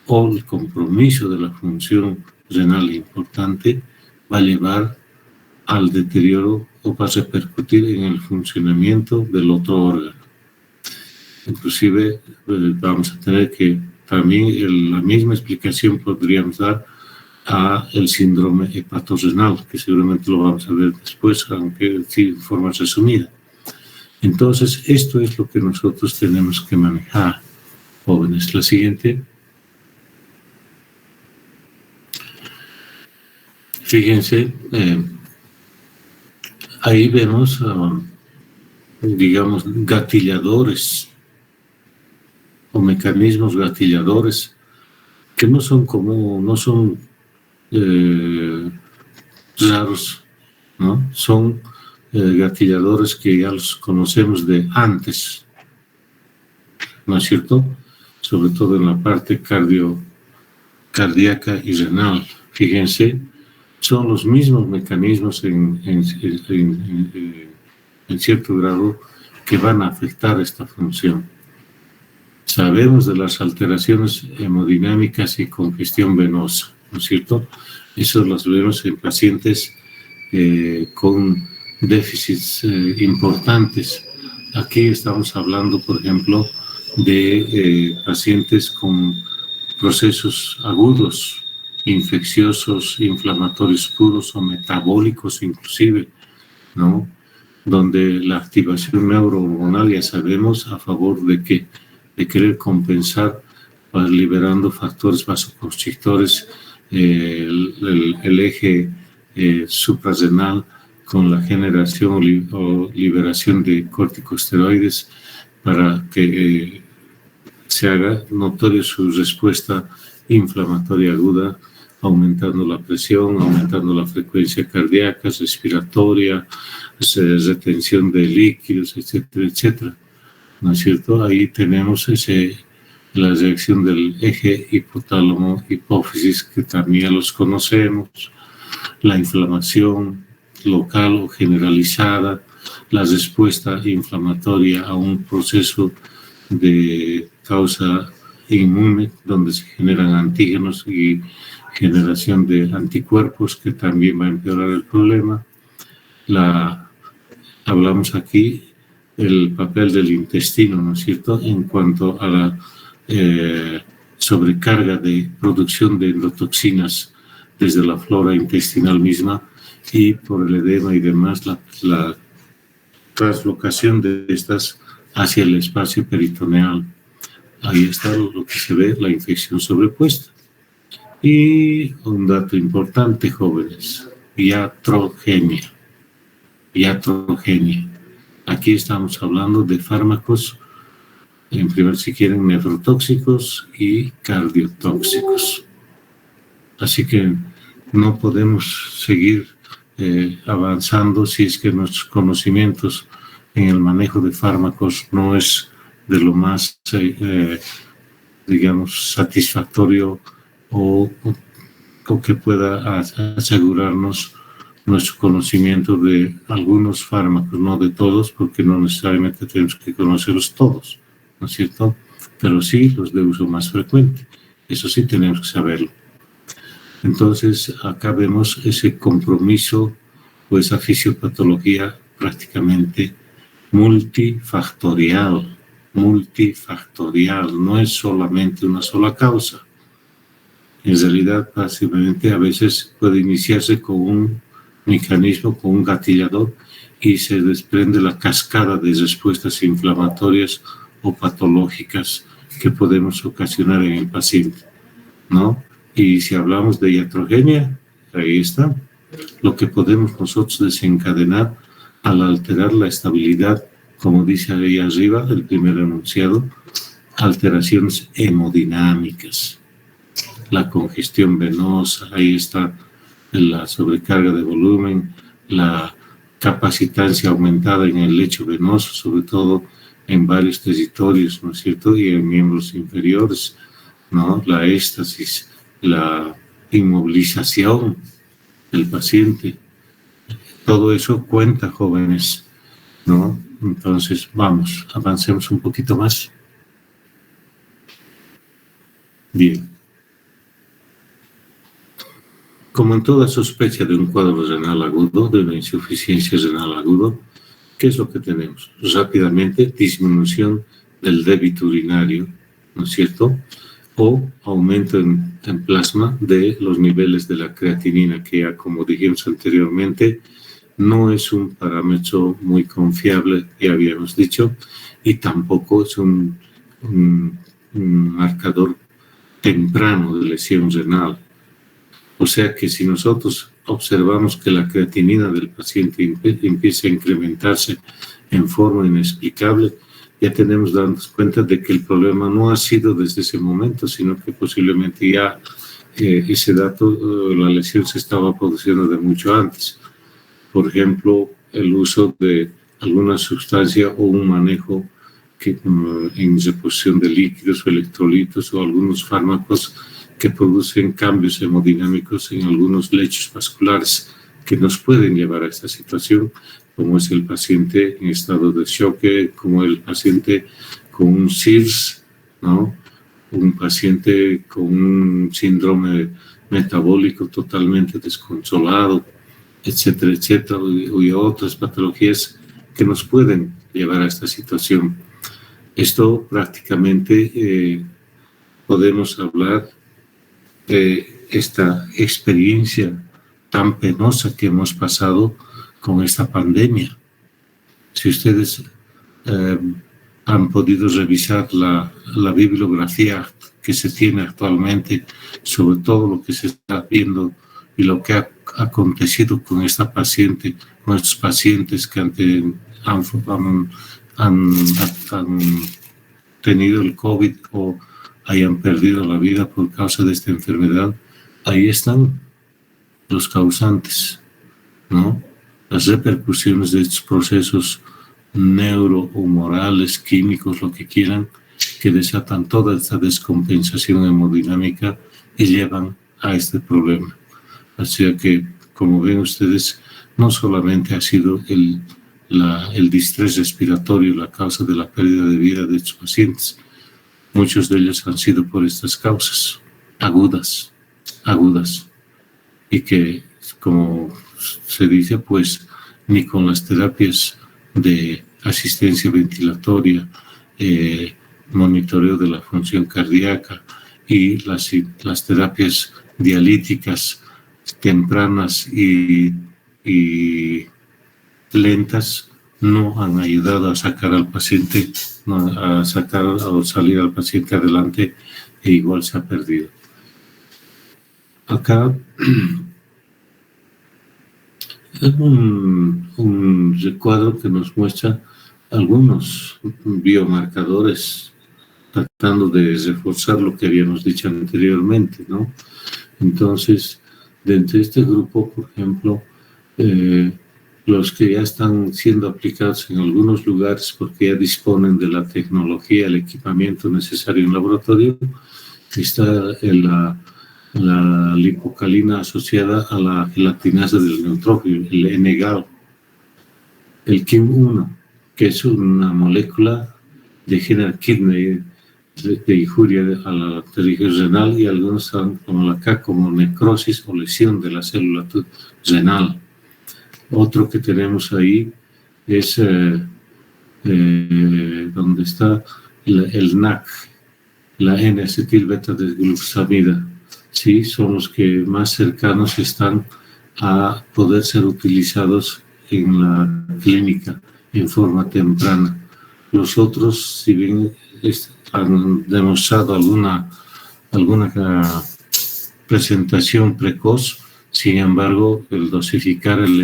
[SPEAKER 1] o el compromiso de la función renal importante va a llevar al deterioro o va a repercutir en el funcionamiento del otro órgano. Inclusive vamos a tener que también la misma explicación podríamos dar a el síndrome hepatorenal, que seguramente lo vamos a ver después, aunque sí de forma resumida. Entonces, esto es lo que nosotros tenemos que manejar, jóvenes. La siguiente. Fíjense, ahí vemos, digamos, gatilladores o mecanismos gatilladores que no son raros, ¿no? Son gatilladores que ya los conocemos de antes, ¿no es cierto? Sobre todo en la parte cardíaca y renal. Fíjense, son los mismos mecanismos en cierto grado que van a afectar esta función. Sabemos de las alteraciones hemodinámicas y congestión venosa, ¿no es cierto? Eso las vemos en pacientes con déficits importantes. Aquí estamos hablando, por ejemplo, de pacientes con procesos agudos, infecciosos, inflamatorios puros o metabólicos inclusive, ¿no? Donde la activación neurohormonal, ya sabemos, a favor de que de querer compensar, liberando factores vasoconstrictores, el eje suprarrenal con la generación o liberación de corticosteroides para que se haga notoria su respuesta inflamatoria aguda, aumentando la presión, aumentando la frecuencia cardíaca, respiratoria, retención de líquidos, etcétera, etcétera. ¿No es cierto? Ahí tenemos la reacción del eje hipotálamo-hipófisis, que también los conocemos, la inflamación local o generalizada, la respuesta inflamatoria a un proceso de causa inmune, donde se generan antígenos y generación de anticuerpos, que también va a empeorar el problema. Hablamos aquí el papel del intestino, ¿no es cierto?, en cuanto a la sobrecarga de producción de endotoxinas desde la flora intestinal misma y por el edema y demás, la translocación de estas hacia el espacio peritoneal. Ahí está lo que se ve, la infección sobrepuesta. Y un dato importante, jóvenes, iatrogenia. Aquí estamos hablando de fármacos, en primer si quieren, nefrotóxicos y cardiotóxicos. Así que no podemos seguir avanzando si es que nuestros conocimientos en el manejo de fármacos no es de lo más, digamos, satisfactorio o que pueda asegurarnos nuestro conocimiento de algunos fármacos, no de todos, porque no necesariamente tenemos que conocerlos todos, ¿no es cierto? Pero sí los de uso más frecuente, eso sí tenemos que saberlo. Entonces, acá vemos ese compromiso o esa fisiopatología prácticamente multifactorial, no es solamente una sola causa. En realidad, básicamente, a veces puede iniciarse con un mecanismo, con un gatillador, y se desprende la cascada de respuestas inflamatorias o patológicas que podemos ocasionar en el paciente, ¿no? Y si hablamos de iatrogenia, ahí está, lo que podemos nosotros desencadenar al alterar la estabilidad, como dice ahí arriba, el primer enunciado, alteraciones hemodinámicas, la congestión venosa, ahí está la sobrecarga de volumen, la capacitancia aumentada en el lecho venoso, sobre todo en varios territorios, ¿no es cierto?, y en miembros inferiores, ¿no? La éstasis, la inmovilización del paciente, Todo eso cuenta, jóvenes, ¿no? Entonces, vamos, avancemos un poquito más. Bien. Como en toda sospecha de un cuadro renal agudo, de una insuficiencia renal agudo, ¿qué es lo que tenemos? Rápidamente, disminución del débito urinario, ¿no es cierto? O aumento en plasma de los niveles de la creatinina, que ya, como dijimos anteriormente, no es un parámetro muy confiable, ya habíamos dicho, y tampoco es un marcador temprano de lesión renal. O sea que si nosotros observamos que la creatinina del paciente empieza a incrementarse en forma inexplicable, ya tenemos darnos cuenta de que el problema no ha sido desde ese momento, sino que posiblemente ya ese dato, la lesión se estaba produciendo de mucho antes. Por ejemplo, el uso de alguna sustancia o un manejo en reposición de líquidos o electrolitos o algunos fármacos que producen cambios hemodinámicos en algunos lechos vasculares que nos pueden llevar a esta situación, como es el paciente en estado de shock, como el paciente con un SIRS, ¿no? Un paciente con un síndrome metabólico totalmente descontrolado, etcétera, etcétera, y otras patologías que nos pueden llevar a esta situación. Esto prácticamente podemos hablar de esta experiencia tan penosa que hemos pasado con esta pandemia. Si ustedes han podido revisar la bibliografía que se tiene actualmente sobre todo lo que se está viendo y lo que ha acontecido con esta paciente, con estos pacientes que han tenido el COVID o hayan perdido la vida por causa de esta enfermedad, ahí están los causantes, ¿no? Las repercusiones de estos procesos neurohumorales, químicos, lo que quieran, que desatan toda esta descompensación hemodinámica y llevan a este problema. Así que, como ven ustedes, no solamente ha sido el distrés respiratorio la causa de la pérdida de vida de estos pacientes, muchos de ellos han sido por estas causas agudas, y que, como se dice, pues ni con las terapias de asistencia ventilatoria, monitoreo de la función cardíaca y las terapias dialíticas tempranas y lentas no han ayudado a sacar al paciente, a sacar o salir al paciente adelante, e igual se ha perdido. Acá es un recuadro que nos muestra algunos biomarcadores tratando de reforzar lo que habíamos dicho anteriormente, ¿no? Entonces, dentro de este grupo, por ejemplo, los que ya están siendo aplicados en algunos lugares porque ya disponen de la tecnología, el equipamiento necesario en laboratorio, está la lipocalina asociada a la gelatinasa del neutrófilo, el NGAL, el KIM1, que es una molécula de género kidney, de injuria a la arteria renal, y algunos están como acá como necrosis o lesión de la célula renal. Otro que tenemos ahí es donde está el NAC, la N-acetilbeta-desglucosamida. Sí, son los que más cercanos están a poder ser utilizados en la clínica en forma temprana. Los otros, si bien han demostrado alguna presentación precoz, sin embargo, el dosificar, el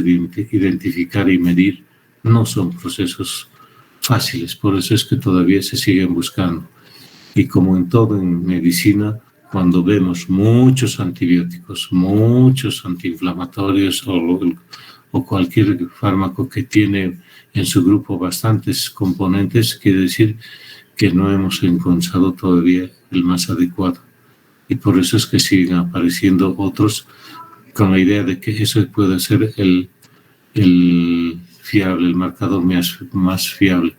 [SPEAKER 1] identificar y medir no son procesos fáciles, por eso es que todavía se siguen buscando. Y como en todo en medicina, cuando vemos muchos antibióticos, muchos antiinflamatorios o cualquier fármaco que tiene en su grupo bastantes componentes, quiere decir que no hemos encontrado todavía el más adecuado. Y por eso es que siguen apareciendo otros con la idea de que eso puede ser el marcador más fiable.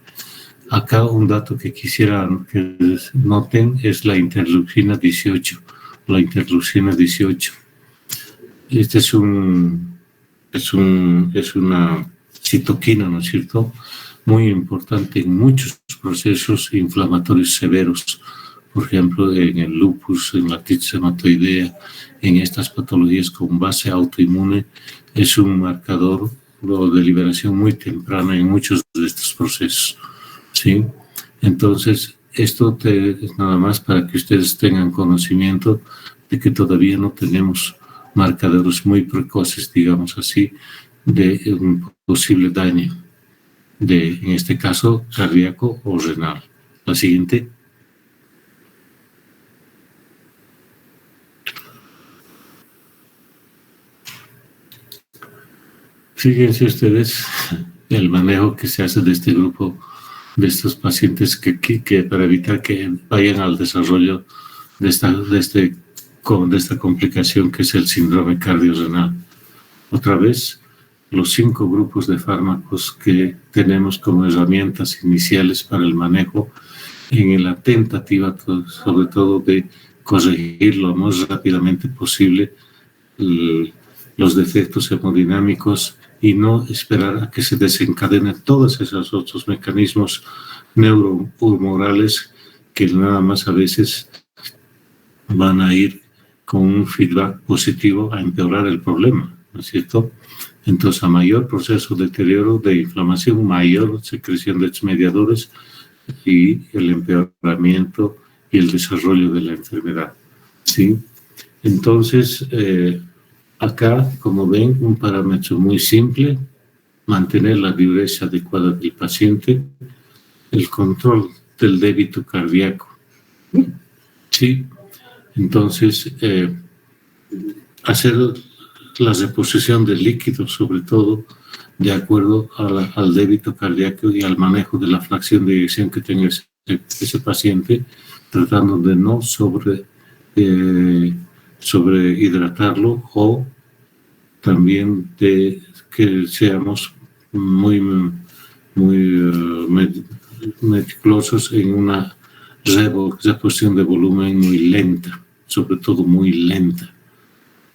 [SPEAKER 1] Acá un dato que quisiera que noten es la interleucina 18. La interleucina 18. Este es una citoquina, ¿no es cierto?, muy importante en muchos procesos inflamatorios severos, por ejemplo, en el lupus, en la artritis reumatoidea, en estas patologías con base autoinmune, es un marcador de liberación muy temprana en muchos de estos procesos, ¿sí? Entonces, esto es nada más para que ustedes tengan conocimiento de que todavía no tenemos marcadores muy precoces, digamos así, de un posible daño, en este caso, cardíaco o renal. La siguiente. Fíjense ustedes el manejo que se hace de este grupo, de estos pacientes que para evitar que vayan al desarrollo de esta complicación que es el síndrome cardiorrenal. Otra vez, los 5 grupos de fármacos que tenemos como herramientas iniciales para el manejo en la tentativa, sobre todo, de corregir lo más rápidamente posible los defectos hemodinámicos y no esperar a que se desencadenen todos esos otros mecanismos neurohumorales que nada más a veces van a ir con un feedback positivo a empeorar el problema, ¿no es cierto? Entonces, a mayor proceso de deterioro, de inflamación, mayor secreción de mediadores y el empeoramiento y el desarrollo de la enfermedad, ¿sí? Entonces, acá, como ven, un parámetro muy simple: mantener la diuresia adecuada del paciente, el control del débito cardíaco, ¿sí? Entonces, hacer la reposición del líquido, sobre todo, de acuerdo al débito cardíaco y al manejo de la fracción de eyección que tenga ese paciente, tratando de no sobrehidratarlo, o también de que seamos muy meticulosos en una reposición de volumen muy lenta, sobre todo muy lenta.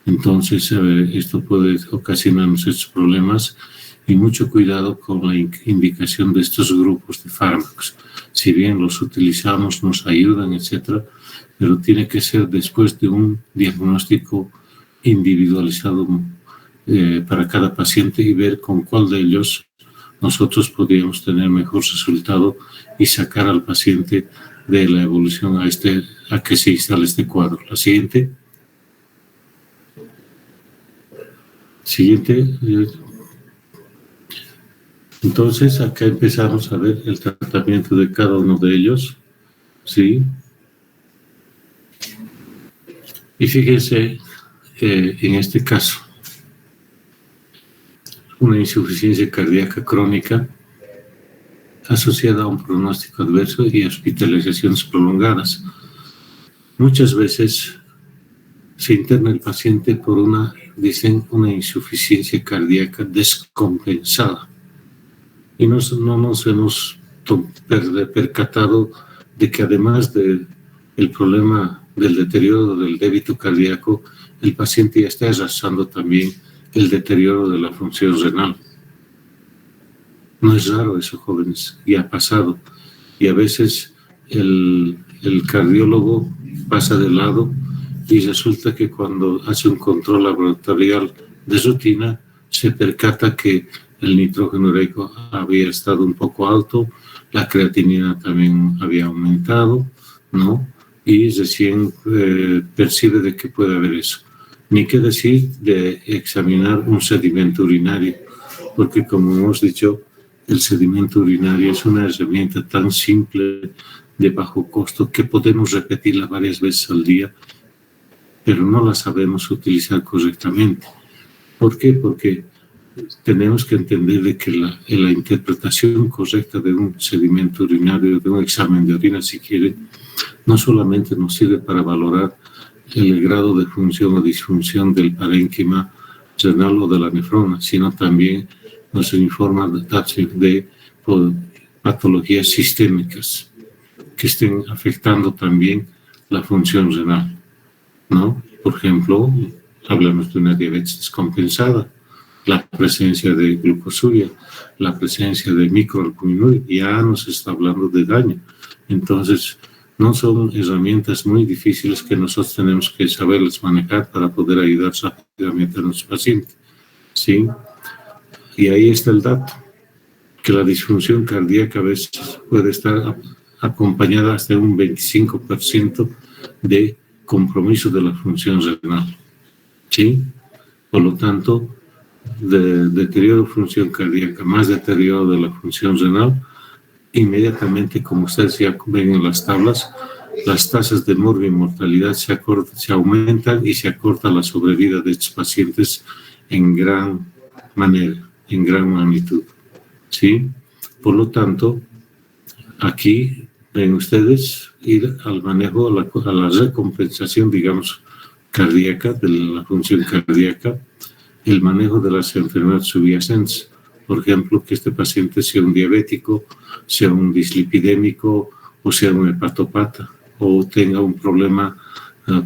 [SPEAKER 1] Entonces, esto puede ocasionarnos estos problemas, y mucho cuidado con la indicación de estos grupos de fármacos. Si bien los utilizamos, nos ayudan, etcétera, pero tiene que ser después de un diagnóstico individualizado para cada paciente, y ver con cuál de ellos nosotros podríamos tener mejor resultado y sacar al paciente de la evolución a que se instale este cuadro. La siguiente. Entonces, acá empezamos a ver el tratamiento de cada uno de ellos, ¿sí? Y fíjense, en este caso, una insuficiencia cardíaca crónica asociada a un pronóstico adverso y hospitalizaciones prolongadas. Muchas veces se interna el paciente por una insuficiencia cardíaca descompensada, y no nos hemos percatado de que, además del problema del deterioro del débito cardíaco, el paciente ya está arrastrando también el deterioro de la función renal. No es raro eso, jóvenes, y ha pasado. Y a veces el cardiólogo pasa de lado, y resulta que cuando hace un control laboratorial de rutina se percata que el nitrógeno ureico había estado un poco alto, la creatinina también había aumentado, ¿no? Y recién percibe de que puede haber eso. Ni qué decir de examinar un sedimento urinario, porque, como hemos dicho, el sedimento urinario es una herramienta tan simple, de bajo costo, que podemos repetirla varias veces al día, pero no la sabemos utilizar correctamente. ¿Por qué? Porque tenemos que entender de que la interpretación correcta de un sedimento urinario, de un examen de orina, si quieren, no solamente nos sirve para valorar el grado de función o disfunción del parénquima renal o de la nefrona, sino también nos informa de patologías sistémicas que estén afectando también la función renal, ¿no? Por ejemplo, hablamos de una diabetes descompensada, la presencia de glucosuria, la presencia de microalbuminuria, ya nos está hablando de daño. Entonces, no son herramientas muy difíciles que nosotros tenemos que saberlas manejar para poder ayudar rápidamente a nuestro paciente, ¿sí? Y ahí está el dato, que la disfunción cardíaca a veces puede estar acompañada hasta un 25% de compromiso de la función renal, ¿sí? Por lo tanto, de deterioro de función cardíaca más deterioro de la función renal, inmediatamente, como ustedes ya ven en las tablas, las tasas de mortalidad se aumentan y se acorta la sobrevida de estos pacientes en gran manera, en gran magnitud, ¿sí? Por lo tanto, aquí ven ustedes ir al manejo, a la recompensación, digamos, cardíaca, de la función cardíaca, el manejo de las enfermedades subyacentes. Por ejemplo, que este paciente sea un diabético, sea un dislipidémico o sea un hepatopata o tenga un problema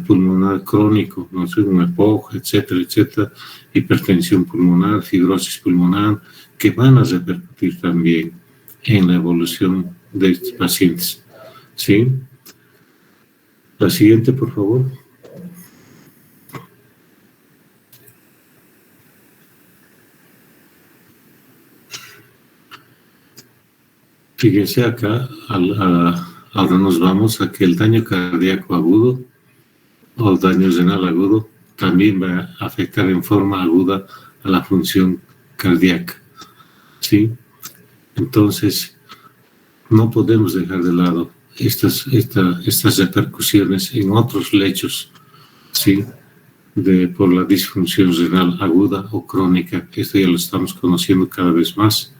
[SPEAKER 1] pulmonar crónico, no sé, un EPOC, etcétera, etcétera, hipertensión pulmonar, fibrosis pulmonar, que van a repercutir también en la evolución de estos pacientes, ¿sí? La siguiente, por favor. Fíjense acá, ahora nos vamos a que el daño cardíaco agudo o el daño renal agudo también va a afectar en forma aguda a la función cardíaca, ¿sí? Entonces, no podemos dejar de lado estas repercusiones en otros lechos, ¿sí? Por la disfunción renal aguda o crónica. Esto ya lo estamos conociendo cada vez más,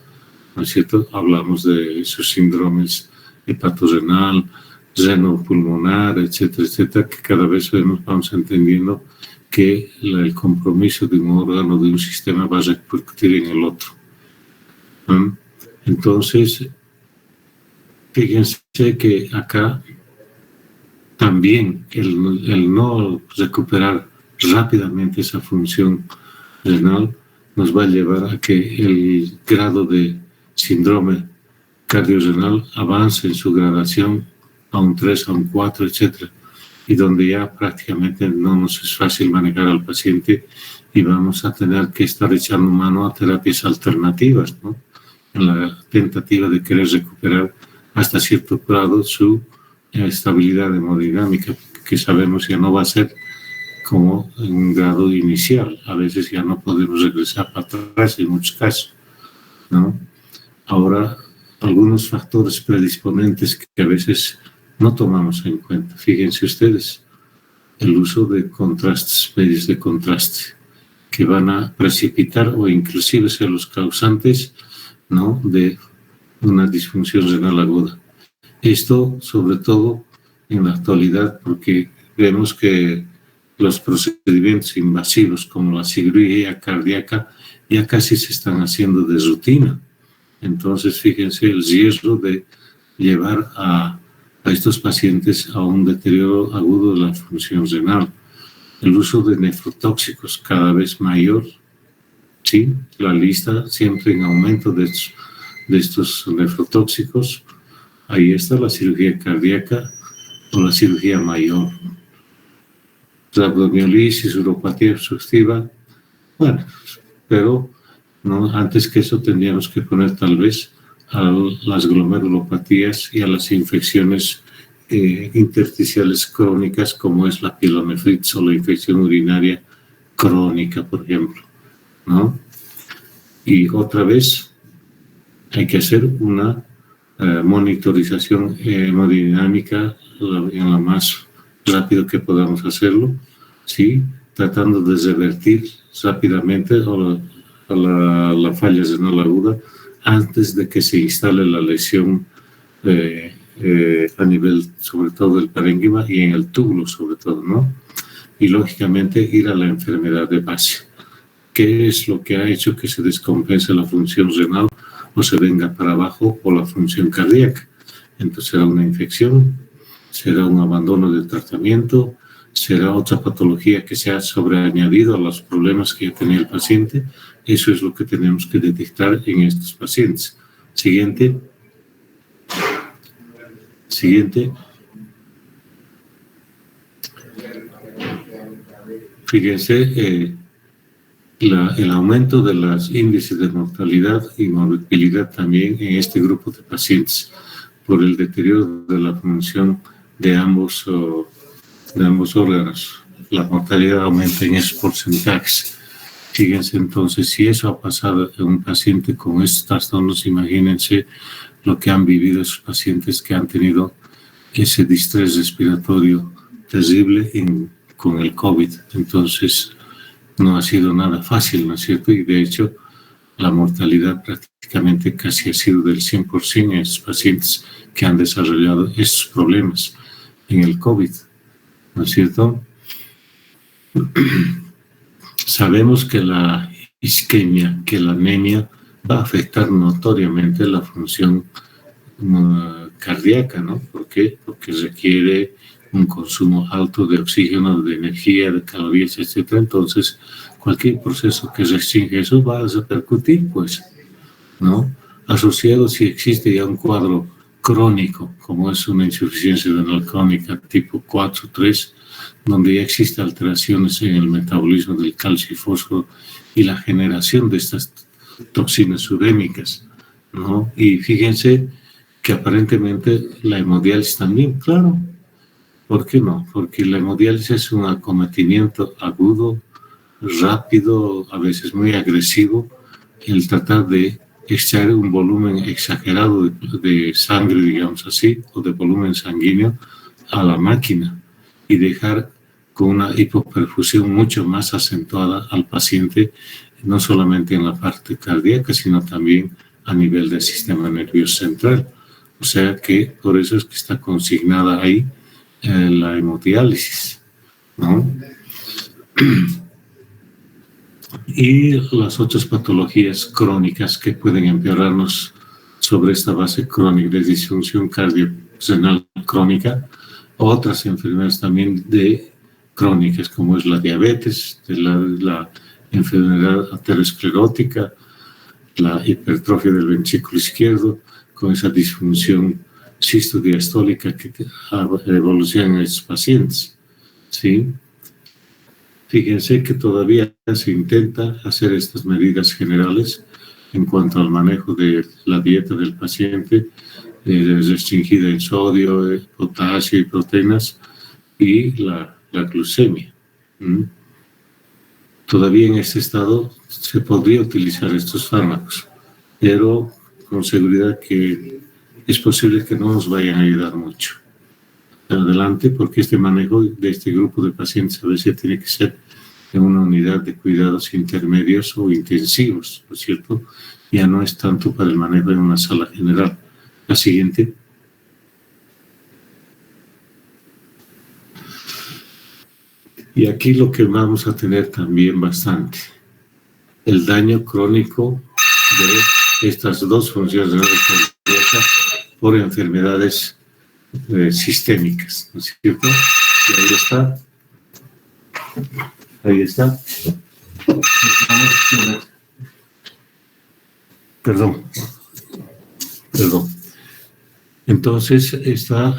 [SPEAKER 1] ¿no es cierto? Hablamos de esos síndromes hepatorenal, renopulmonar, etcétera, etcétera, que cada vez vamos entendiendo que el compromiso de un órgano, de un sistema, va a repercutir en el otro. Entonces, fíjense que acá también el no recuperar rápidamente esa función renal nos va a llevar a que el grado de síndrome cardiorrenal avance en su gradación a un 3, a un 4, etc. Y donde ya prácticamente no nos es fácil manejar al paciente y vamos a tener que estar echando mano a terapias alternativas, ¿no? En la tentativa de querer recuperar hasta cierto grado su estabilidad hemodinámica, que sabemos ya no va a ser como en un grado inicial. A veces ya no podemos regresar para atrás en muchos casos, ¿no? Ahora, algunos factores predisponentes que a veces no tomamos en cuenta. Fíjense ustedes, el uso de contrastes, medios de contraste, que van a precipitar o inclusive ser los causantes, ¿no?, de una disfunción renal aguda. Esto, sobre todo, en la actualidad, porque vemos que los procedimientos invasivos como la cirugía cardíaca ya casi se están haciendo de rutina. Entonces, fíjense el riesgo de llevar a estos pacientes a un deterioro agudo de la función renal. El uso de nefrotóxicos cada vez mayor, ¿sí? La lista siempre en aumento de estos nefrotóxicos. Ahí está la cirugía cardíaca o la cirugía mayor. Rhabdomiolisis, uropatía obstructiva, bueno, pero no, antes que eso tendríamos que poner tal vez a las glomerulopatías y a las infecciones intersticiales crónicas, como es la pielonefritis o la infección urinaria crónica, por ejemplo, ¿no? Y otra vez hay que hacer una monitorización hemodinámica en lo más rápido que podamos hacerlo, ¿sí? Tratando de revertir rápidamente la falla renal aguda antes de que se instale la lesión a nivel, sobre todo, del parénquima y en el túbulo, sobre todo, ¿no? Y, lógicamente, ir a la enfermedad de base. ¿Qué es lo que ha hecho que se descompense la función renal o se venga para abajo o la función cardíaca? Entonces será una infección, será un abandono del tratamiento, será otra patología que se ha sobreañadido a los problemas que ya tenía el paciente. Eso es lo que tenemos que detectar en estos pacientes. Siguiente. Fíjense, el aumento de los índices de mortalidad y morbilidad también en este grupo de pacientes por el deterioro de la función de ambos órganos. La mortalidad aumenta en esos porcentajes. Fíjense entonces, si eso ha pasado en un paciente con estos trastornos, imagínense lo que han vivido esos pacientes que han tenido ese distrés respiratorio terrible con el COVID. Entonces, no ha sido nada fácil, ¿no es cierto? Y de hecho, la mortalidad prácticamente casi ha sido del 100% en esos pacientes que han desarrollado estos problemas en el COVID, ¿no es cierto? Sabemos que la isquemia, que la anemia va a afectar notoriamente la función cardíaca, ¿no? ¿Por qué? Porque requiere un consumo alto de oxígeno, de energía, de calorías, etc. Entonces, cualquier proceso que restringe eso va a repercutir, pues, ¿no? Asociado, si existe ya un cuadro crónico, como es una insuficiencia renal crónica tipo 4, 3, donde ya existen alteraciones en el metabolismo del calcio y fósforo y la generación de estas toxinas urémicas, ¿no? Y fíjense que aparentemente la hemodiálisis también, claro. ¿Por qué no? Porque la hemodiálisis es un acometimiento agudo, rápido, a veces muy agresivo, el tratar de extraer un volumen exagerado de sangre, digamos así, o de volumen sanguíneo a la máquina y dejar con una hipoperfusión mucho más acentuada al paciente, no solamente en la parte cardíaca, sino también a nivel del sistema nervioso central. O sea que por eso es que está consignada ahí la hemodiálisis, ¿no? Y las otras patologías crónicas que pueden empeorarnos sobre esta base crónica de disfunción cardiorrenal crónica, otras enfermedades también crónicas, como es la diabetes, la enfermedad aterosclerótica, la hipertrofia del ventrículo izquierdo, con esa disfunción cistodiastólica que evoluciona en estos pacientes, ¿sí? Fíjense que todavía se intenta hacer estas medidas generales en cuanto al manejo de la dieta del paciente, restringida en sodio, potasio y proteínas, y la glucemia. Todavía en este estado se podría utilizar estos fármacos, pero con seguridad que es posible que no nos vayan a ayudar mucho adelante, porque este manejo de este grupo de pacientes a veces tiene que ser en una unidad de cuidados intermedios o intensivos, ¿no es cierto? Ya no es tanto para el manejo en una sala general. La siguiente. Y aquí lo que vamos a tener también bastante, el daño crónico de estas dos funciones cardíacas por enfermedades sistémicas, ¿no es cierto? Y ahí está. Ahí está. Perdón. Entonces está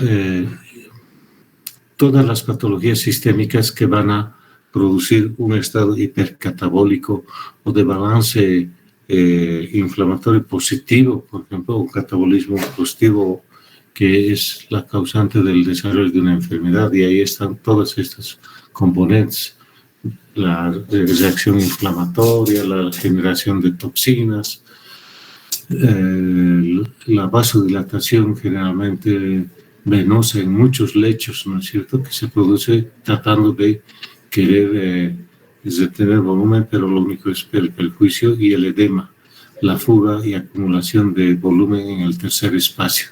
[SPEAKER 1] todas las patologías sistémicas que van a producir un estado hipercatabólico o de balance inflamatorio positivo, por ejemplo, un catabolismo positivo que es la causante del desarrollo de una enfermedad, y ahí están todas estas componentes, la reacción inflamatoria, la generación de toxinas, la vasodilatación generalmente venosa en muchos lechos, ¿no es cierto?, que se produce tratando de querer retener volumen, pero lo único es el perjuicio, y el edema, la fuga y acumulación de volumen en el tercer espacio,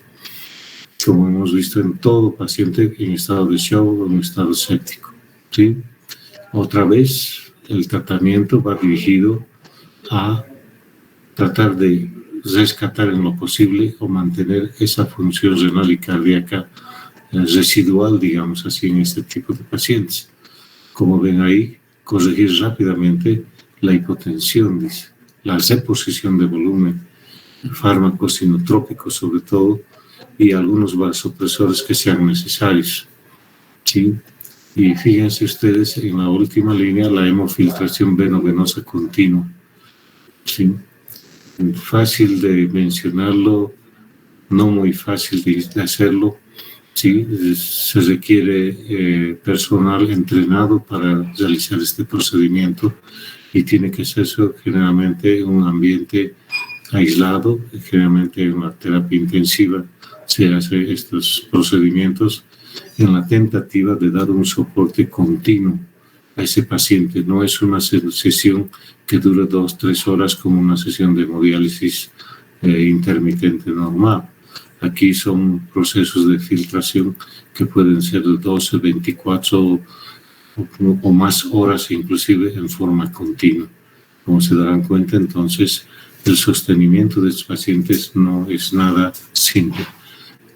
[SPEAKER 1] como hemos visto en todo paciente en estado de shock o en estado séptico, ¿sí? Otra vez, el tratamiento va dirigido a tratar de rescatar en lo posible o mantener esa función renal y cardíaca residual, digamos así, en este tipo de pacientes. Como ven ahí, corregir rápidamente la hipotensión, dice, la reposición de volumen, fármacos sinotrópicos sobre todo, y algunos vasopresores que sean necesarios, ¿sí? Y fíjense ustedes en la última línea, la hemofiltración veno-venosa continua, ¿sí? Fácil de mencionarlo, no muy fácil de hacerlo, ¿sí? Se requiere personal entrenado para realizar este procedimiento y tiene que ser generalmente en un ambiente aislado, generalmente en la terapia intensiva se hacen estos procedimientos en la tentativa de dar un soporte continuo a ese paciente. No es una sesión que dure 2-3 horas como una sesión de hemodiálisis intermitente normal. Aquí son procesos de filtración que pueden ser de 12, 24 o más horas, inclusive en forma continua. Como se darán cuenta, entonces, el sostenimiento de estos pacientes no es nada simple.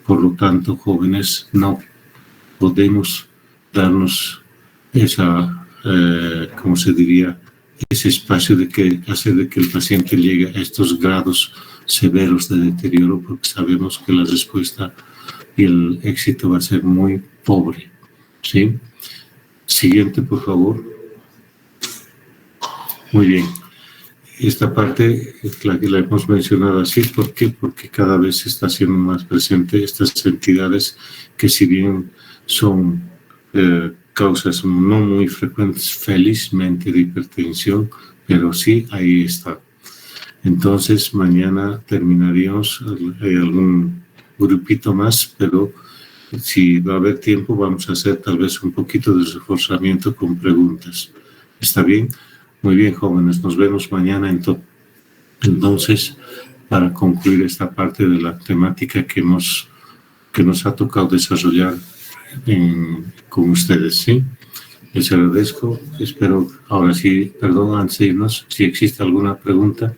[SPEAKER 1] Por lo tanto, jóvenes, no podemos darnos esa, ¿cómo se diría?, ese espacio de hacer de que el paciente llegue a estos grados severos de deterioro, porque sabemos que la respuesta y el éxito va a ser muy pobre, ¿sí? Siguiente, por favor. Muy bien. Esta parte es la que la hemos mencionado así. ¿Por qué? Porque cada vez se está haciendo más presente estas entidades que, si bien son causas no muy frecuentes, felizmente, de hipertensión, pero sí ahí está. Entonces, mañana terminaríamos, hay algún grupito más, pero si va a haber tiempo, vamos a hacer tal vez un poquito de reforzamiento con preguntas. ¿Está bien? Muy bien, jóvenes, nos vemos mañana entonces para concluir esta parte de la temática que nos ha tocado desarrollar con ustedes, ¿sí? Les agradezco, espero, ahora sí, perdón, antes de irnos, si existe alguna pregunta.